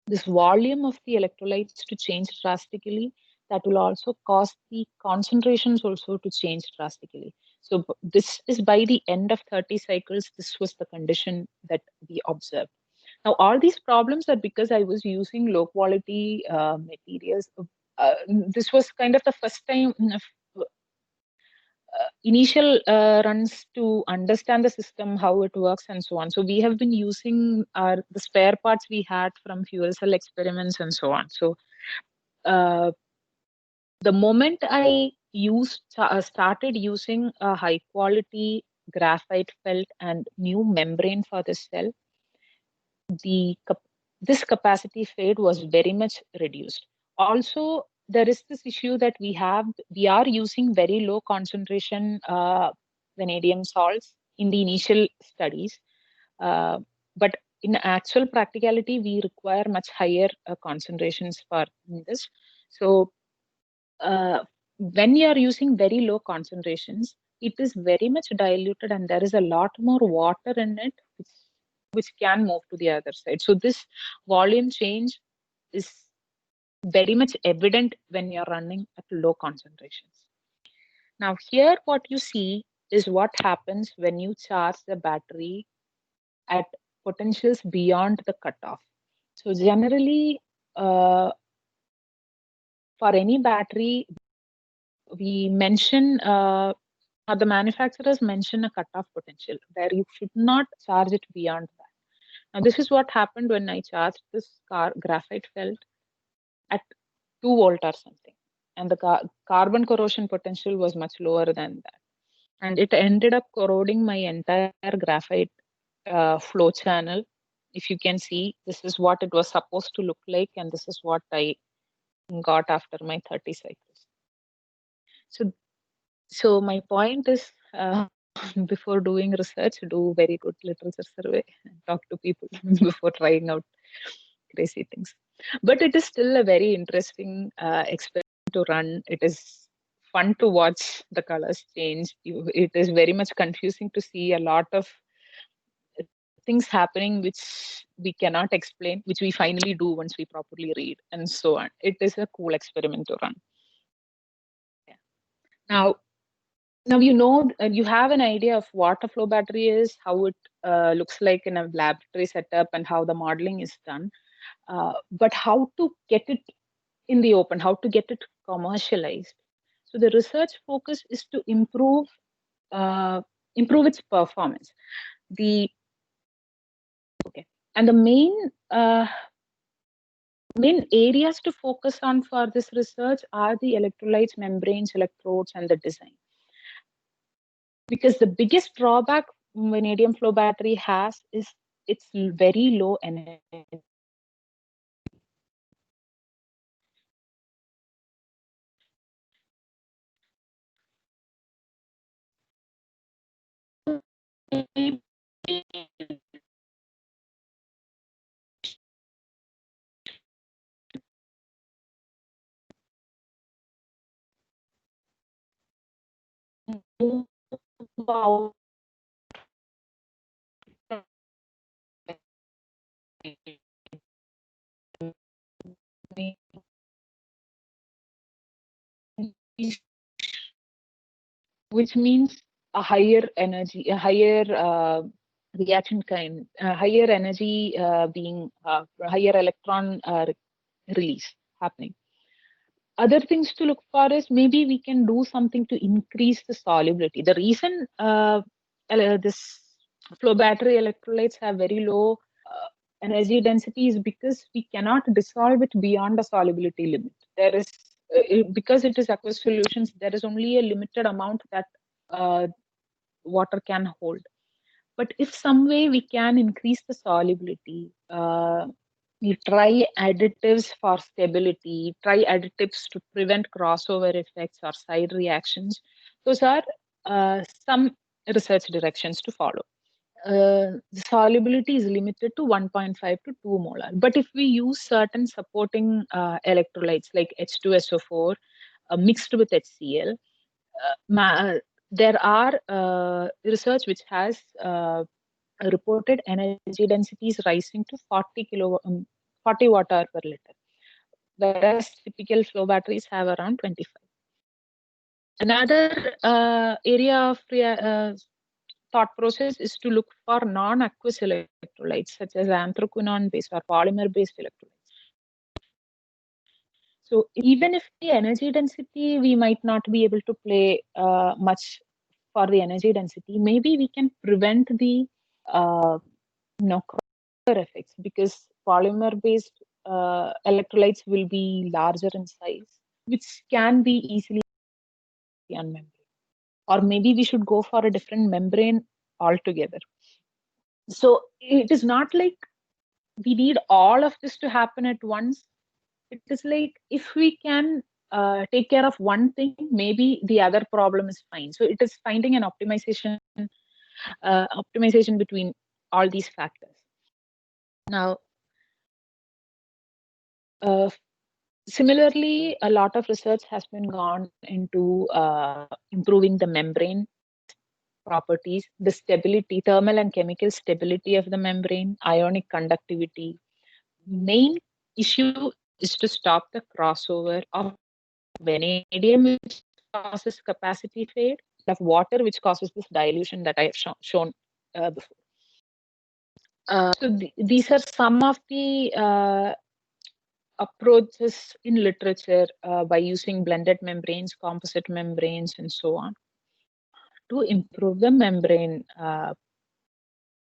this volume of the electrolytes to change drastically. That will also cause the concentrations also to change drastically. So this is by the end of 30 cycles, this was the condition that we observed. Now, all these problems are because I was using low quality materials. This was kind of the first time, initial runs to understand the system, how it works, and so on. So we have been using the spare parts we had from fuel cell experiments and so on. So the moment I started using a high quality graphite felt and new membrane for the cell, this capacity fade was very much reduced. Also, there is this issue that we are using very low concentration vanadium salts in the initial studies, but in actual practicality, we require much higher concentrations for this. So when you are using very low concentrations, it is very much diluted and there is a lot more water in it, which can move to the other side. So this volume change is very much evident when you're running at low concentrations. Now here what you see is what happens when you charge the battery at potentials beyond the cutoff. So generally, for any battery, we mention or the manufacturers mention a cutoff potential where you should not charge it beyond that. Now, this is what happened when I charged this graphite felt at 2 volt or something. And the carbon corrosion potential was much lower than that. And it ended up corroding my entire graphite flow channel. If you can see, this is what it was supposed to look like. And this is what I got after my 30 cycles. So my point is, before doing research, do very good literature survey and talk to people before trying out crazy things. But it is still a very interesting experiment to run. It is fun to watch the colors change. It is very much confusing to see a lot of things happening which we cannot explain, which we finally do once we properly read, and so on. It is a cool experiment to run. Yeah. Now you have an idea of what a flow battery is, how it looks like in a laboratory setup, and how the modeling is done. But how to get it in the open, how to get it commercialized. So the research focus is to improve its performance. And the main areas to focus on for this research are the electrolytes, membranes, electrodes, and the design. Because the biggest drawback vanadium flow battery has is it's very low energy. Which means a higher energy, a higher reaction kind, higher energy higher electron release happening. Other things to look for is maybe we can do something to increase the solubility. The reason this flow battery electrolytes have very low energy density is because we cannot dissolve it beyond a solubility limit. There is because it is aqueous solutions, there is only a limited amount that water can hold. But if some way we can increase the solubility, we try additives for stability, try additives to prevent crossover effects or side reactions. Those are some research directions to follow. The solubility is limited to 1.5 to 2 molar. But if we use certain supporting electrolytes like H2SO4 mixed with HCl, there are research which has reported energy densities rising to 40 watt hour per liter, whereas typical flow batteries have around 25. Another area of thought process is to look for non-aqueous electrolytes such as anthraquinone-based or polymer-based electrolytes. So even if the energy density, we might not be able to play much for the energy density, maybe we can prevent the crossover effects, because polymer-based electrolytes will be larger in size, which can be easily on membrane. Or maybe we should go for a different membrane altogether. So it is not like we need all of this to happen at once. It is like if we can take care of one thing, maybe the other problem is fine. So it is finding an optimization between all these factors. Now, similarly, a lot of research has been gone into improving the membrane properties, the stability, thermal and chemical stability of the membrane, ionic conductivity. Main issue is to stop the crossover of vanadium, which causes capacity fade, of water, which causes this dilution that I have shown before. So these are some of the approaches in literature by using blended membranes, composite membranes, and so on, to improve the membrane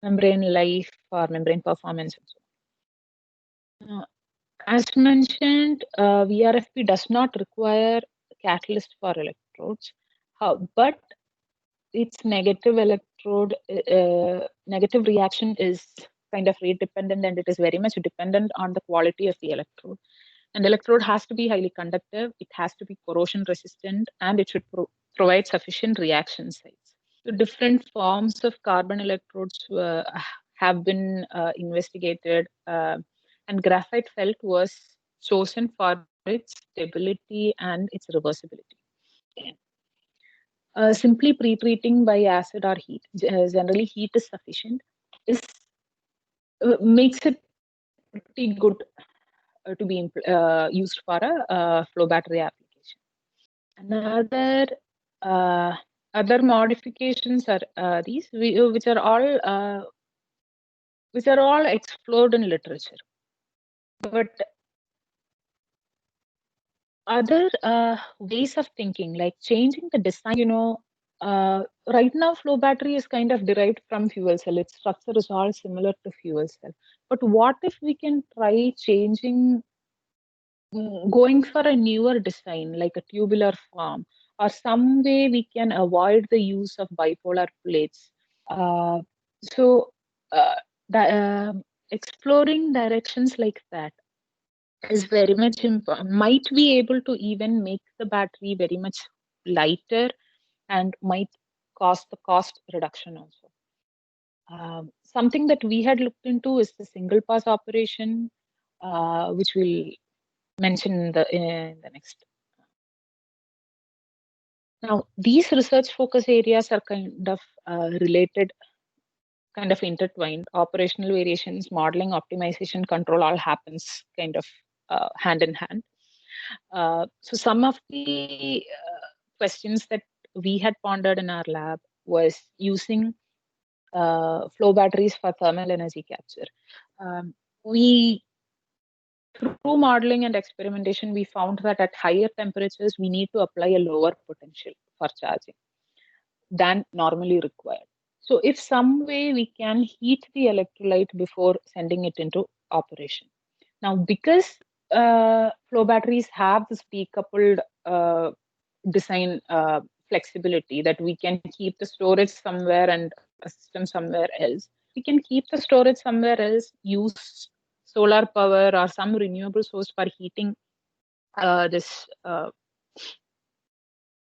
life or membrane performance and so on. As mentioned, VRFB does not require catalyst for electrodes, but its negative reaction is kind of rate dependent, and it is very much dependent on the quality of the electrode. An electrode has to be highly conductive, it has to be corrosion resistant, and it should provide sufficient reaction sites. The different forms of carbon electrodes have been investigated, and graphite felt was chosen for its stability and its reversibility. Simply pre-treating by acid or heat, generally heat is sufficient, makes it pretty good to be used for a flow battery application. Another other modifications are these, which are all explored in literature. But other ways of thinking, like changing the design, right now flow battery is kind of derived from fuel cell. Its structure is all similar to fuel cell. But what if we can try going for a newer design, like a tubular form, or some way we can avoid the use of bipolar plates? So exploring directions like that is very much important. Might be able to even make the battery very much lighter and might cost the cost reduction also. Something that we had looked into is the single pass operation, which we'll mention in the next. Now, these research focus areas are kind of related, kind of intertwined. Operational variations, modeling, optimization, control all happens kind of hand in hand. So some of the questions that we had pondered in our lab was using flow batteries for thermal energy capture. Through modeling and experimentation, we found that at higher temperatures, we need to apply a lower potential for charging than normally required. So if some way we can heat the electrolyte before sending it into operation. Now, because flow batteries have this decoupled design flexibility, that we can keep the storage somewhere and a system somewhere else, we can keep the storage somewhere else, use solar power or some renewable source for heating this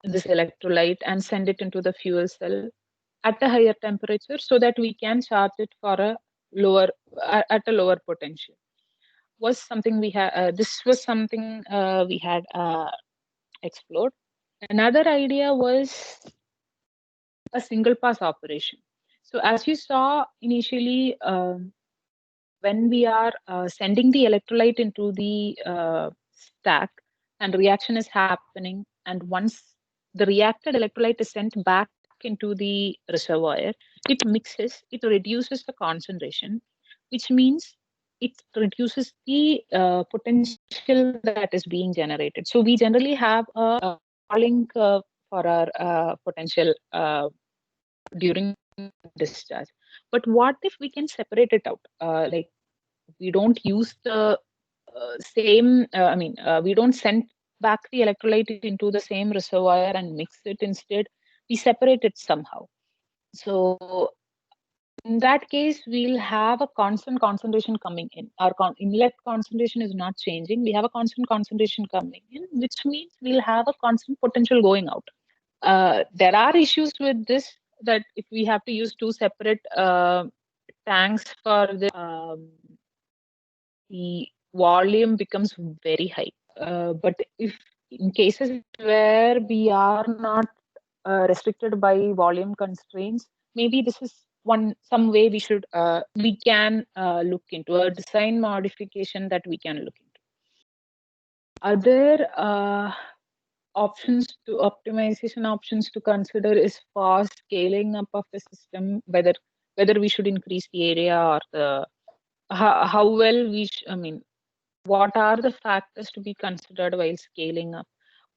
electrolyte and send it into the fuel cell at a higher temperature, so that we can charge it for a lower potential. Was something we had. This was something we had explored. Another idea was a single pass operation. So as you saw initially, when we are sending the electrolyte into the stack and reaction is happening, and once the reacted electrolyte is sent back into the reservoir, it mixes, it reduces the concentration, which means it reduces the potential that is being generated. So we generally have a falling curve for our potential during discharge. But what if we can separate it out? Like we don't use the we don't send back the electrolyte into the same reservoir and mix it. Instead, we separate it somehow. So in that case, we'll have a constant concentration coming in. Our inlet concentration is not changing. We have a constant concentration coming in, which means we'll have a constant potential going out. There are issues with this, that if we have to use two separate tanks for the volume becomes very high. But if in cases where we are not restricted by volume constraints, maybe this is some way we can look into a design modification that we can look into. Other optimization options to consider is fast scaling up of the system, whether we should increase the area or the how well what are the factors to be considered while scaling up,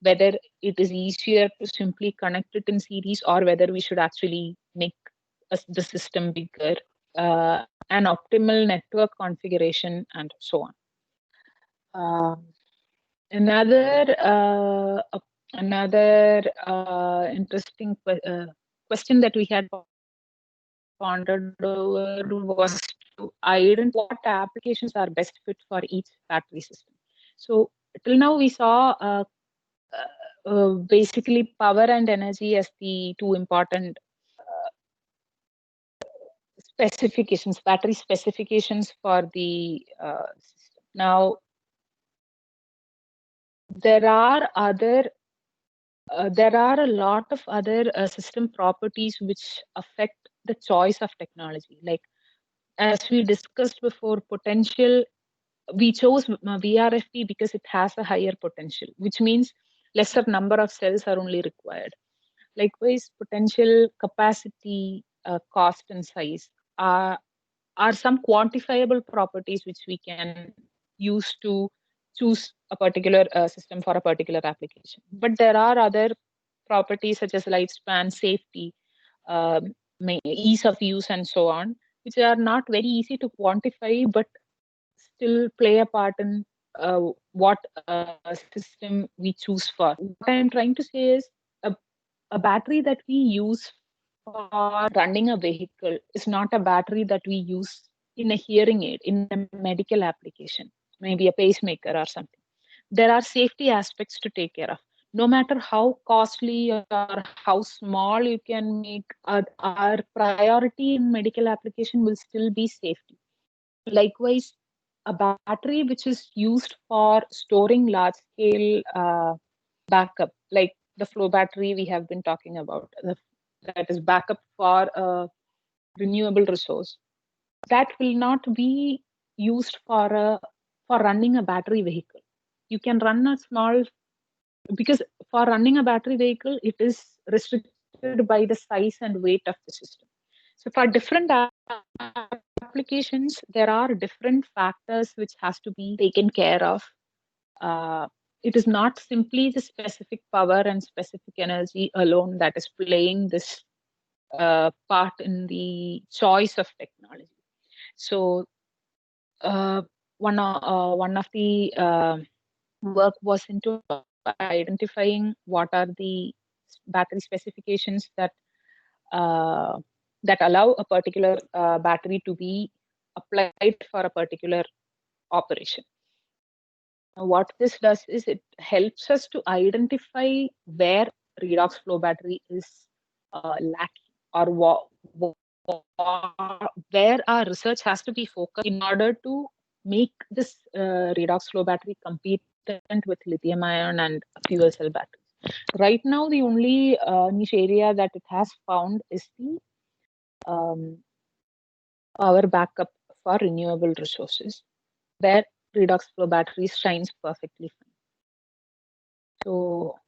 whether it is easier to simply connect it in series or whether we should actually make the system bigger, an optimal network configuration, and so on. Another interesting question that we had pondered over was to identify what applications are best fit for each battery system. So till now we saw basically power and energy as the two important specifications, battery specifications for the system. Now, there are a lot of other system properties which affect the choice of technology. Like as we discussed before, potential. We chose VRFP because it has a higher potential, which means lesser number of cells are only required. Likewise, potential, capacity, cost, and size are some quantifiable properties which we can use to choose a particular system for a particular application. But there are other properties such as lifespan, safety, ease of use, and so on, which are not very easy to quantify, but still play a part in what system we choose for. What I'm trying to say is a battery that we use for running a vehicle is not a battery that we use in a hearing aid, in a medical application, maybe a pacemaker or something. There are safety aspects to take care of. No matter how costly or how small you can make, our priority in medical application will still be safety. Likewise, a battery which is used for storing large scale backup, like the flow battery we have been talking about, that is backup for a renewable resource, that will not be used for running a battery vehicle. You can run a small, because for running a battery vehicle, it is restricted by the size and weight of the system. So for different applications, there are different factors which has to be taken care of. It is not simply the specific power and specific energy alone that is playing this part in the choice of technology. So one of the work was into identifying what are the battery specifications that allow a particular battery to be applied for a particular operation. Now, what this does is it helps us to identify where redox flow battery is lacking, or where our research has to be focused in order to make this redox flow battery competent with lithium ion and fuel cell batteries. Right now, the only niche area that it has found is the power backup for renewable resources, where redox flow batteries shines perfectly fine. So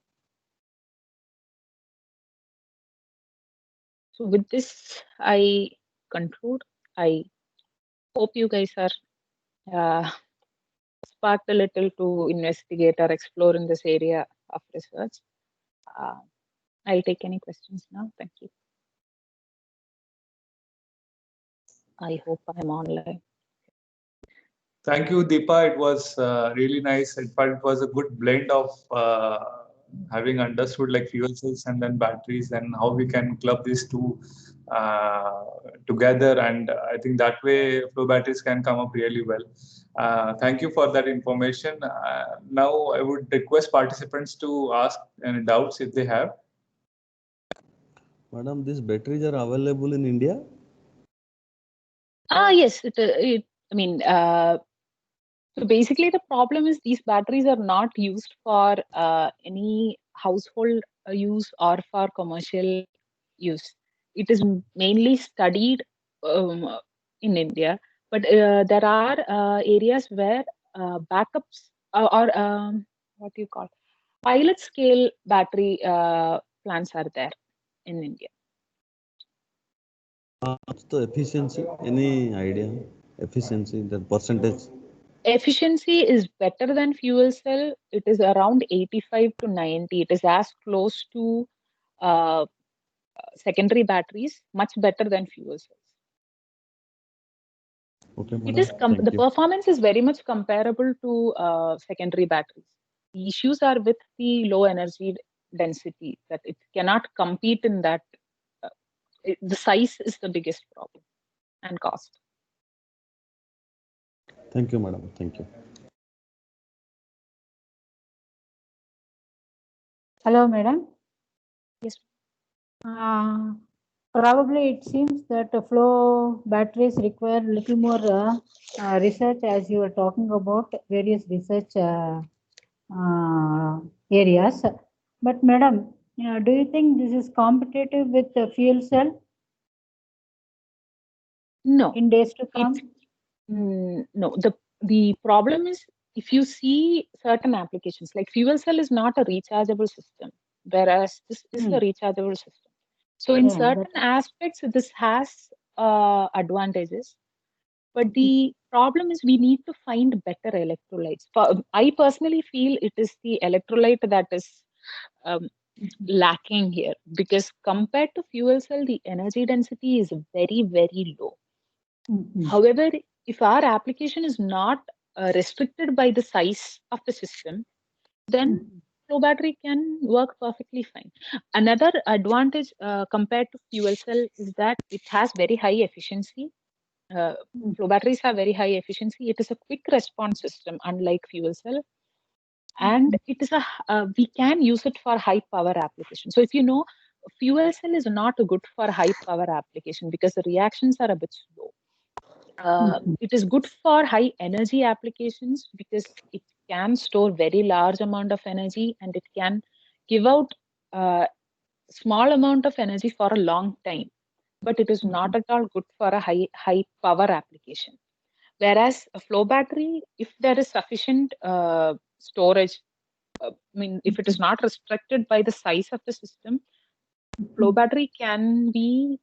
with this, I conclude. I hope you guys are sparked a little to investigate or explore in this area of research. I'll take any questions now. Thank you. I hope I'm online. Thank you, Deepa. It was really nice. In fact, it was a good blend of having understood like fuel cells and then batteries and how we can club these two together. And I think that way flow batteries can come up really well. Thank you for that information. Now I would request participants to ask any doubts if they have. Madam, these batteries are available in India? Yes. So basically, the problem is these batteries are not used for any household use or for commercial use. It is mainly studied in India, but there are areas where backups or what do you call pilot scale battery plants are there in India. What's the efficiency? Any idea? Efficiency, the percentage? Efficiency is better than fuel cell. It is around 85 to 90. It is as close to secondary batteries, much better than fuel cells. Okay, It madam. is the performance is very much comparable to secondary batteries. The issues are with the low energy density, that it cannot compete in that. The size is the biggest problem, and cost. Thank you, madam. Thank you. Hello, madam. Yes. Probably it seems that flow batteries require little more research, as you were talking about various research areas. But madam, do you think this is competitive with the fuel cell No. in days to come? No. The problem is, if you see certain applications, like fuel cell is not a rechargeable system, whereas this is a rechargeable system. So in Yeah, certain aspects, this has advantages. But the problem is we need to find better electrolytes. I personally feel it is the electrolyte that is lacking here, because compared to fuel cell, the energy density is very, very low. However, if our application is not restricted by the size of the system, then flow battery can work perfectly fine. Another advantage compared to fuel cell is that it has very high efficiency. Flow batteries have very high efficiency. It is a quick response system, unlike fuel cell, and it is we can use it for high power application. So if you know, fuel cell is not good for high power application because the reactions are a bit slow. It is good for high energy applications because it can store very large amount of energy, and it can give out small amount of energy for a long time. But it is not at all good for a high power application. Whereas a flow battery, if there is sufficient storage, if it is not restricted by the size of the system, flow battery can be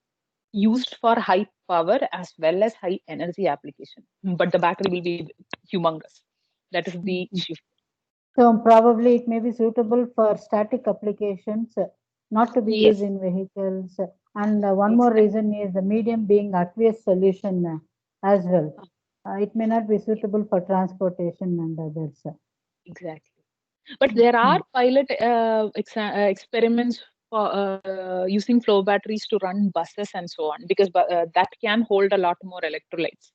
used for high power as well as high energy application. But the battery will be humongous. That is the issue. So probably it may be suitable for static applications, not to be used in vehicles. And one more reason is the medium being aqueous solution as well. It may not be suitable for transportation and others. Exactly. But there are pilot experiments for using flow batteries to run buses and so on, because that can hold a lot more electrolytes.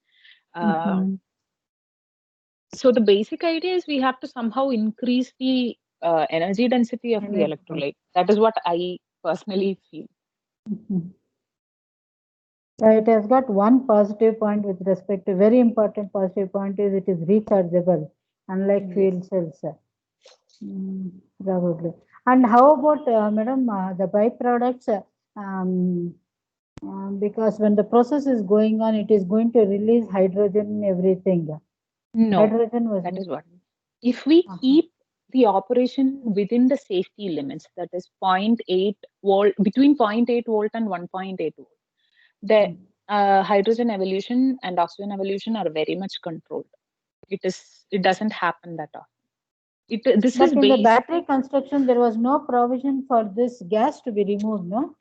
So the basic idea is we have to somehow increase the energy density of the electrolyte. That is what I personally feel. It has got one positive point with respect to, very important positive point is it is rechargeable, unlike fuel cells. Probably. And how about, madam, the byproducts? Because when the process is going on, it is going to release hydrogen, everything. No, hydrogen was that is what. If we keep the operation within the safety limits, that is 0.8 volt, between 0.8 volt and 1.8 volt, the hydrogen evolution and oxygen evolution are very much controlled. It doesn't happen that often. But in the battery construction, there was no provision for this gas to be removed, no?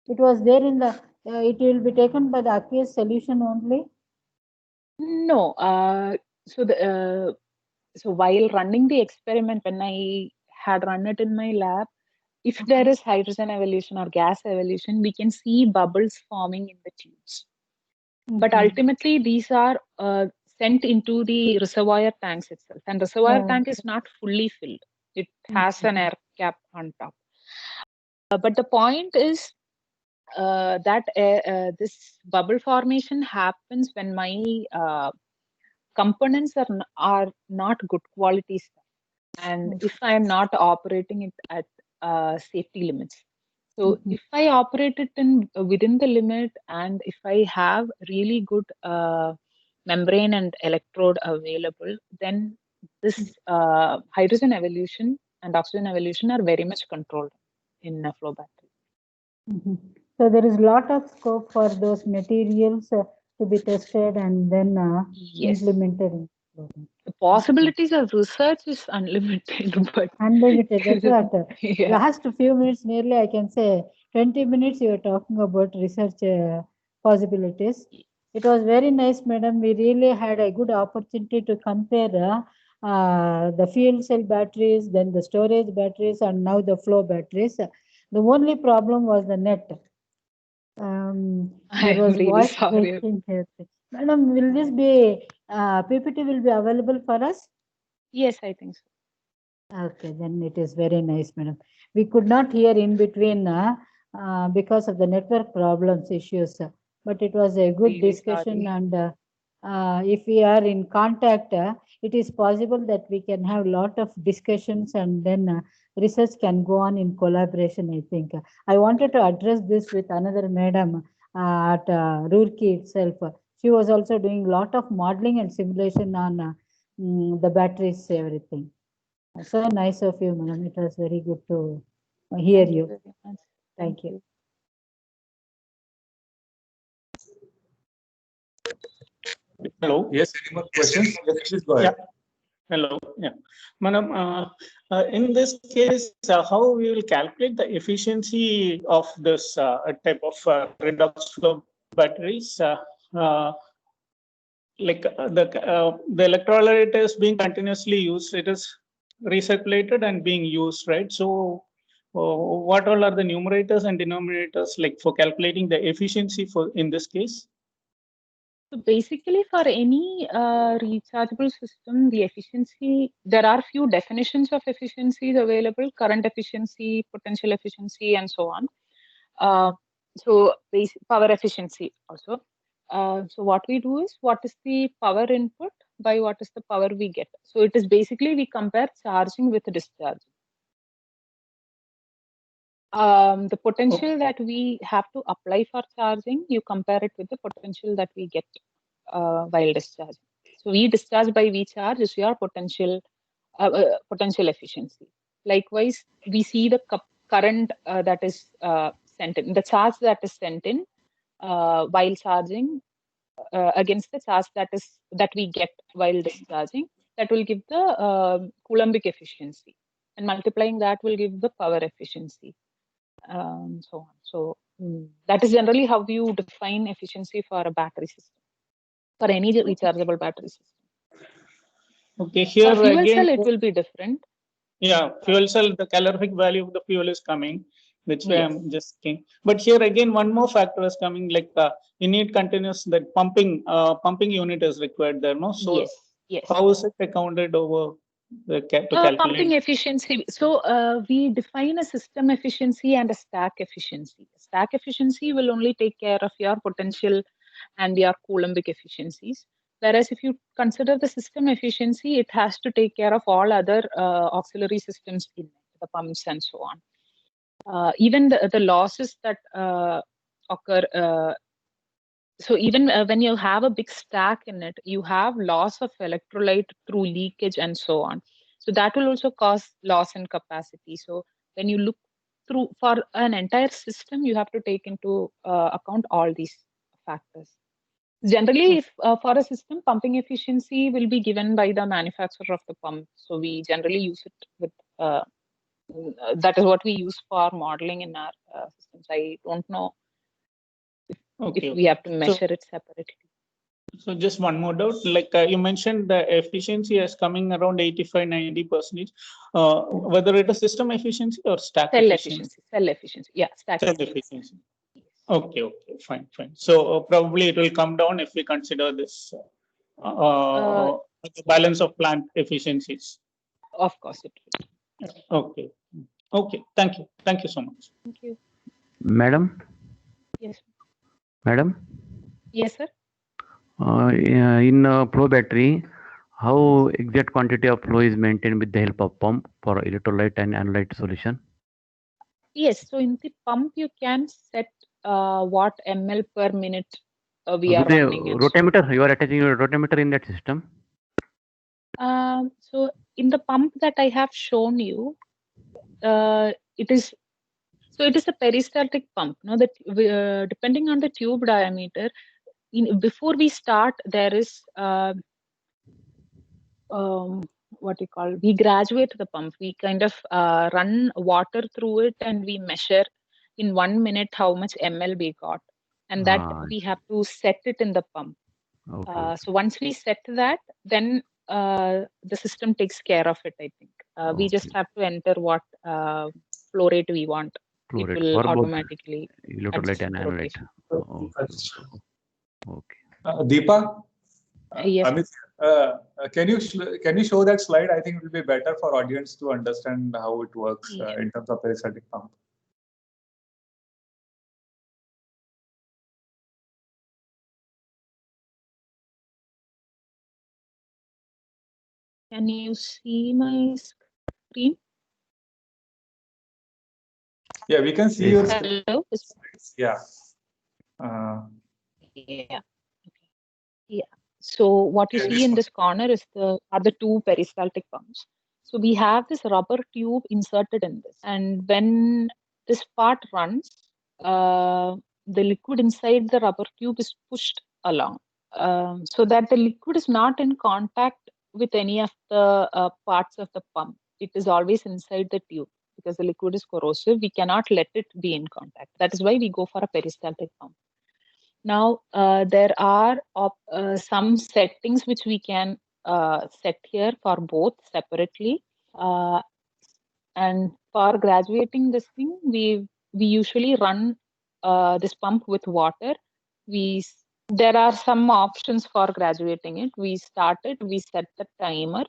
It was there in the, it will be taken by the aqueous solution only? No. So while running the experiment, when I had run it in my lab, if there is hydrogen evolution or gas evolution, we can see bubbles forming in the tubes. But ultimately, these are sent into the reservoir tanks itself. And reservoir tank is not fully filled. It has an air cap on top. But the point is that this bubble formation happens when my components are not good quality stuff. And if I am not operating it at safety limits. So if I operate it within the limit, and if I have really good membrane and electrode available, then this hydrogen evolution and oxygen evolution are very much controlled in a flow battery. So there is a lot of scope for those materials to be tested and then implemented. The possibilities of research is unlimited, but unlimited. That's what. Last few minutes, nearly I can say 20 minutes, you were talking about research possibilities. It was very nice, madam. We really had a good opportunity to compare the fuel cell batteries, then the storage batteries, and now the flow batteries. The only problem was the net. There was really sorry. Madam, will this be PPT will be available for us? Yes, I think so. Okay, then it is very nice, madam. We could not hear in between because of the network problems issues, but it was a good Really discussion. sorry. And if we are in contact, it is possible that we can have lot of discussions, and then research can go on in collaboration, I think. I wanted to address this with another madam at Roorkee itself. She was also doing lot of modeling and simulation on the batteries, everything. So nice of you, madam. It was very good to hear Thank you you. very much. Thank you. Hello. Yes, any more questions? Yes, please go ahead. Hello. Yeah. Madam, in this case, how we will calculate the efficiency of this type of redox flow batteries? The electrolyte is being continuously used. It is recirculated and being used, right? So, what all are the numerators and denominators like for calculating the efficiency for in this case? So basically, for any rechargeable system, the efficiency, there are few definitions of efficiencies available: current efficiency, potential efficiency, and so on. So power efficiency also. So what we do is, what is the power input by what is the power we get. So it is basically, we compare charging with discharge. The potential that we have to apply for charging, you compare it with the potential that we get while discharging. So we discharge by we charge is your potential efficiency. Likewise, we see the current that is sent in, the charge that is sent in while charging against the charge that we get while discharging. That will give the Coulombic efficiency, and multiplying that will give the power efficiency. So on. So that is generally how you define efficiency for a battery system, for any rechargeable battery system. Okay, here for fuel again, cell, it will be different. Yeah, fuel cell, the calorific value of the fuel is coming. That's why Yes. I'm just thinking. But here again, one more factor is coming, like you need continuous, that pumping unit is required there, no? So Yes. Yes. how is it accounted over to calculate? Pumping efficiency. So we define a system efficiency and a stack efficiency. Stack efficiency will only take care of your potential and your Coulombic efficiencies. Whereas if you consider the system efficiency, it has to take care of all other auxiliary systems in it, the pumps and so on. Even the losses that occur. So even when you have a big stack in it, you have loss of electrolyte through leakage and so on. So that will also cause loss in capacity. So when you look through for an entire system, you have to take into account all these factors. Generally, if for a system, pumping efficiency will be given by the manufacturer of the pump. So we generally use it with, that is what we use for modeling in our systems. I don't know Okay. if we have to measure it separately. So just one more doubt, like you mentioned the efficiency is coming around 85-90%. Whether it is system efficiency or stack Cell efficiency? Cell efficiency. Yeah, stack Cell efficiency. Okay, fine. So probably it will come down if we consider this the balance of plant efficiencies. Of course it will. Okay. Thank you so much. Thank you. Madam? Yes. Madam? Yes, sir. In flow battery, how exact quantity of flow is maintained with the help of pump for electrolyte and analyte solution? Yes. So in the pump, you can set what ml per minute we are running. Rotameter, you are attaching a rotameter in that system? So in the pump that I have shown you, it is a peristaltic pump. No, that depending on the tube diameter, before we start, there is what you call, we graduate the pump. We kind of run water through it, and we measure in 1 minute how much ml we got, and that we have to set it in the pump. Okay. So once we set that, then the system takes care of it, I think. We just have to enter what flow rate we want. Flow it rate will for automatically electrolyte and analyte. Okay. Deepa? Yes. Amit, can you show that slide? I think it will be better for audience to understand how it works in terms of peristaltic pump. Can you see my screen? Yeah, we can see your screen. Hello. Yeah. Yeah. Okay. Yeah. So what you see in this corner is are the two peristaltic pumps. So we have this rubber tube inserted in this, and when this part runs, the liquid inside the rubber tube is pushed along, so that the liquid is not in contact with any of the parts of the pump. It is always inside the tube because the liquid is corrosive. We cannot let it be in contact. That is why we go for a peristaltic pump. Now, there are some settings which we can set here for both separately. And for graduating this thing, we usually run this pump with water. There are some options for graduating it. We set the timer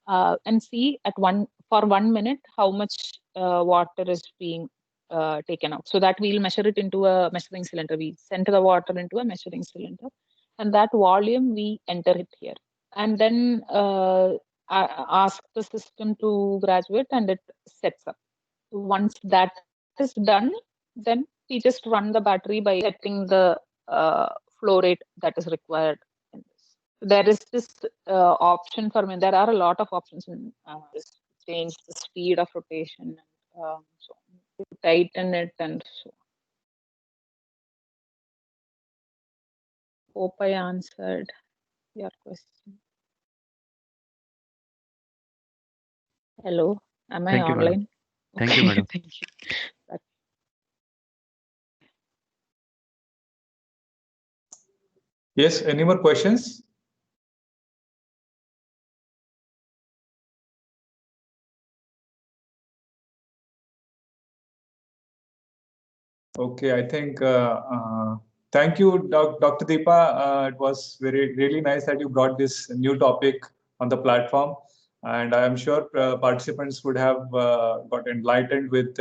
and see for 1 minute how much water is being taken out. So that we'll measure it into a measuring cylinder. We send the water into a measuring cylinder, and that volume we enter it here. And then ask the system to graduate, and it sets up. Once that is done, then we just run the battery by setting the flow rate that is required in this. There is this option for me. There are a lot of options in this. Change the speed of rotation and so on, to tighten it and so on. Hope I answered your question. Hello, am I online? Thank you, madam. Thank you. Yes, any more questions? Okay, I think thank you, Dr. Deepa. It was really nice that you brought this new topic on the platform, and I am sure participants would have got enlightened with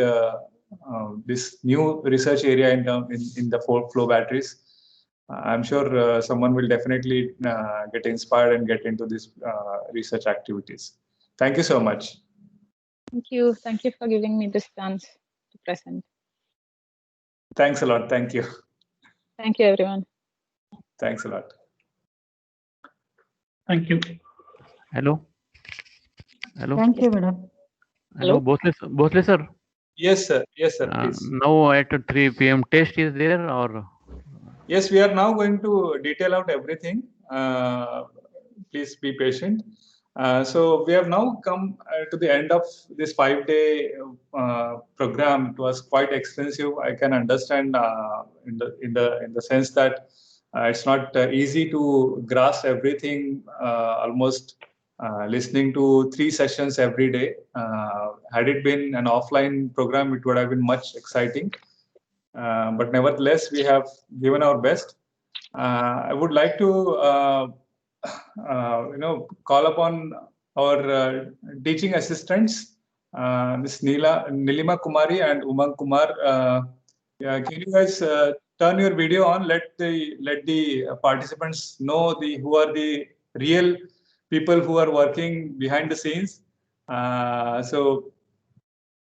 this new research area in the flow batteries. I'm sure someone will definitely get inspired and get into these research activities. Thank you so much. Thank you. Thank you for giving me this chance to present. Thanks a lot. Thank you. Thank you, everyone. Thanks a lot. Thank you. Hello. Hello. Thank you, madam. Hello, Bhosle sir. Yes, sir. Yes, sir. Please. Now at 3 p.m. test is there or? Yes, we are now going to detail out everything. Please be patient. So we have now come to the end of this 5-day program. It was quite extensive. I can understand in the sense that it's not easy to grasp everything. Almost listening to 3 sessions every day. Had it been an offline program, it would have been much exciting. But nevertheless, we have given our best. I would like to call upon our teaching assistants, Ms. Nilima Kumari and Umang Kumar. Can you guys turn your video on? Let the participants know who are the real people who are working behind the scenes. So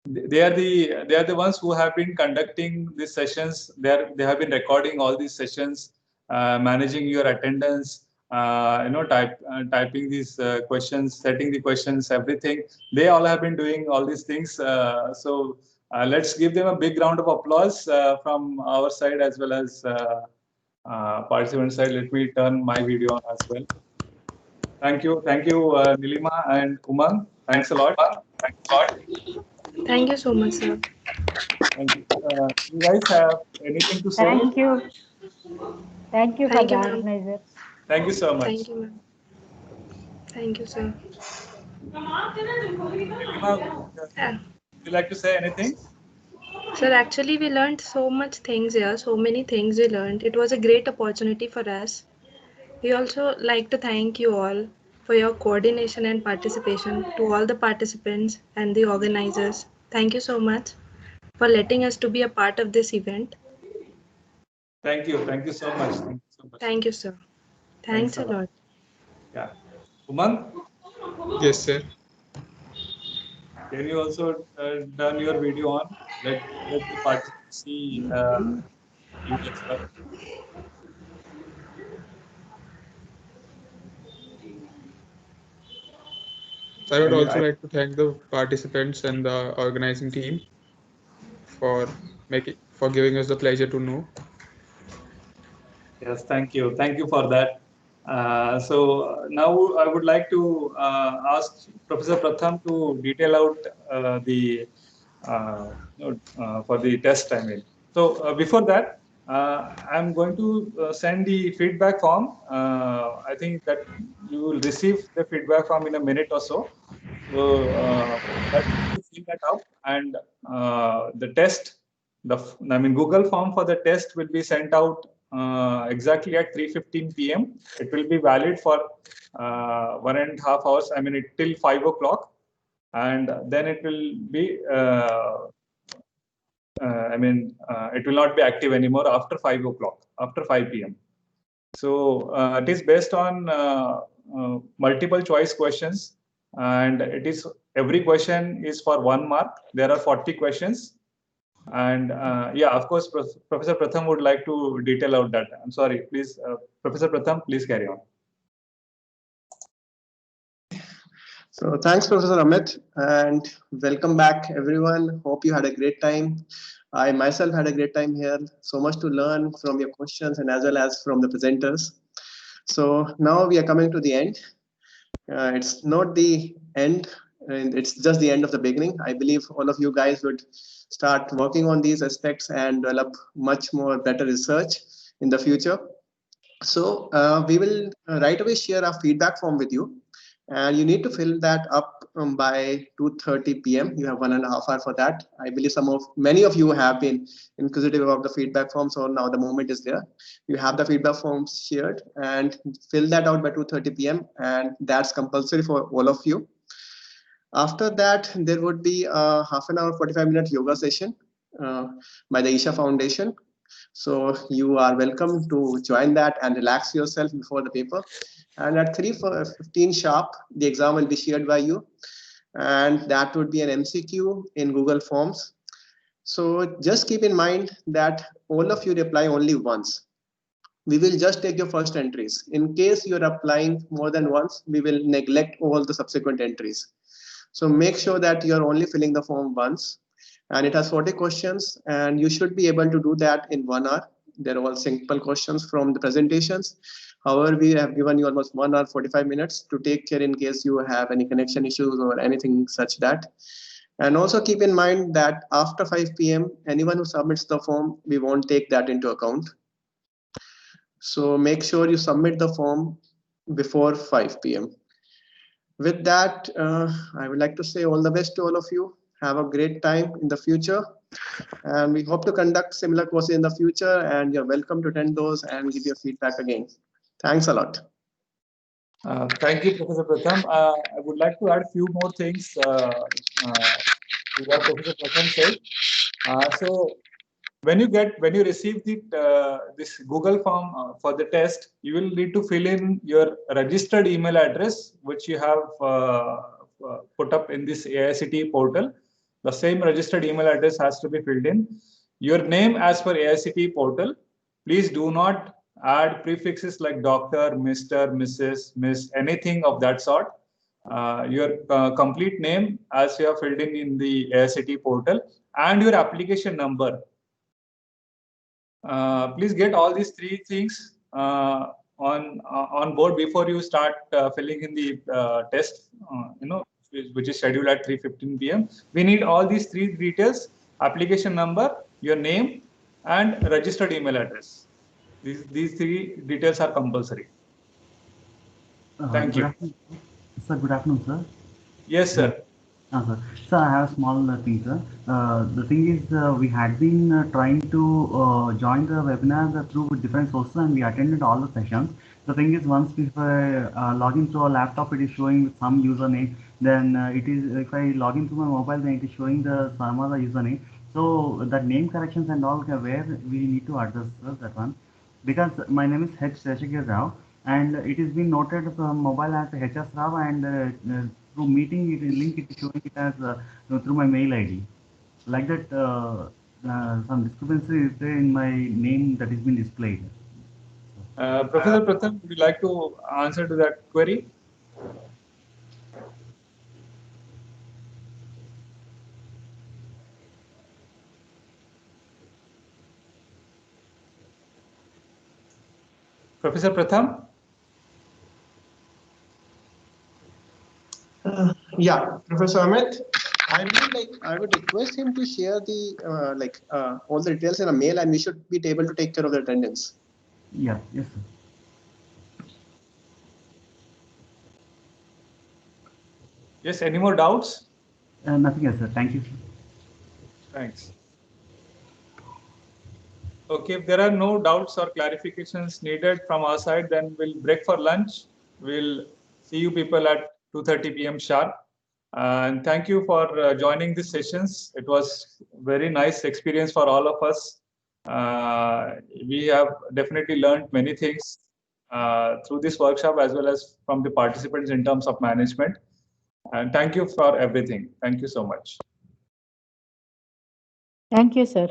they are the ones who have been conducting these sessions. They have been recording all these sessions, managing your attendance, typing these questions, setting the questions, everything. They all have been doing all these things. So let's give them a big round of applause from our side as well as participant side. Let me turn my video on as well. Thank you, Nilima and Umang. Thanks a lot. Thank you so much, sir. Thank you. You guys have anything to say? Thank you. Thank you for Thank the you, ma'am. organizers. Thank you so much. Thank you, ma'am. Thank you, sir. Would you like to say anything? Sir, actually, we learned so much things here, so many things we learned. It was a great opportunity for us. We also like to thank you all for your coordination and participation. To all the participants and the organizers, thank you so much for letting us to be a part of this event. Thank you. Thank you so much. Thank you so much. Thank you, sir. Thanks a lot. Yeah. Umang, Yes, sir. can you also turn your video on? Let the participants see you as well. I would also like to thank the participants and the organizing team for giving us the pleasure to know. Yes, thank you. Thank you for that. So now I would like to ask Professor Pratham to detail out for the test. I mean, so before that, I'm going to send the feedback form. I think that you will receive the feedback form in a minute or so. So that you fill that out, and the test, Google form for the test will be sent out exactly at 3:15 p.m. It will be valid for 1.5 hours. I mean, till 5 o'clock, and then it will be. It will not be active anymore after 5 o'clock, after 5 p.m. So it is based on multiple choice questions, and it is every question is for 1 mark. There are 40 questions. And yeah, of course, Professor Pratham would like to detail out that. I'm sorry, please, Professor Pratham, please carry on. So thanks, Professor Amit, and welcome back, everyone. Hope you had a great time. I myself had a great time here. So much to learn from your questions and as well as from the presenters. So now we are coming to the end. It's not the end, and it's just the end of the beginning. I believe all of you guys would start working on these aspects and develop much more better research in the future. So we will right away share our feedback form with you, and you need to fill that up by 2:30 p.m. You have 1.5 hours for that. I believe many of you have been inquisitive about the feedback form, so now the moment is there. You have the feedback forms shared and fill that out by 2:30 p.m. and that's compulsory for all of you. After that, there would be a half an hour, 45-minute yoga session by the Isha Foundation. So you are welcome to join that and relax yourself before the paper. And at 3:15 sharp, the exam will be shared by you. And that would be an MCQ in Google Forms. So just keep in mind that all of you reply only once. We will just take your first entries. In case you're applying more than once, we will neglect all the subsequent entries. So make sure that you're only filling the form once. And it has 40 questions, and you should be able to do that in 1 hour. They're all simple questions from the presentations. However, we have given you almost 1 hour, 45 minutes to take care in case you have any connection issues or anything such that. And also keep in mind that after 5 p.m., anyone who submits the form, we won't take that into account. So make sure you submit the form before 5 p.m. With that, I would like to say all the best to all of you. Have a great time in the future. And we hope to conduct similar courses in the future, and you're welcome to attend those and give your feedback again. Thanks a lot. Thank you, Professor Pratham. I would like to add a few more things to what Professor Pratham said. So when you receive this Google form for the test, you will need to fill in your registered email address, which you have put up in this AICTE portal. The same registered email address has to be filled in. Your name as per AICTE portal. Please do not add prefixes like Dr., Mr., Mrs., Miss, anything of that sort. Your complete name as you have filled in the AICTE portal, and your application number. Please get all these three things on board before you start filling in the test, which is scheduled at 3:15 p.m. We need all these three details: application number, your name, and registered email address. These three details are compulsory. Thank you. Sir, good afternoon, sir. Yes, sir. Sir. So I have a small thing, sir. The thing is, we had been trying to join the webinar through different sources, and we attended all the sessions. The thing is, once if I log into a laptop, it is showing with some username. Then it is, if I log into my mobile, then it is showing the some other username. So that name corrections and all, where we need to address that one, because my name is H. Seshagir Rao, and it is being noted from mobile as HS Rao, and through meeting it link it is showing it as through my mail ID. Like that, some discrepancy is there in my name that is being displayed. Professor Pratham, would you like to answer to that query? Professor Pratham? Yeah, Professor Amit, I would request him to share the all the details in a mail, and we should be able to take care of the attendance. Yeah, yes, sir. Yes, any more doubts? Nothing else, sir. Thank you. Thanks. Okay, if there are no doubts or clarifications needed from our side, then we'll break for lunch. We'll see you people at 2:30 p.m. sharp. And thank you for joining these sessions. It was very nice experience for all of us. We have definitely learned many things through this workshop as well as from the participants in terms of management. And thank you for everything. Thank you so much. Thank you, sir.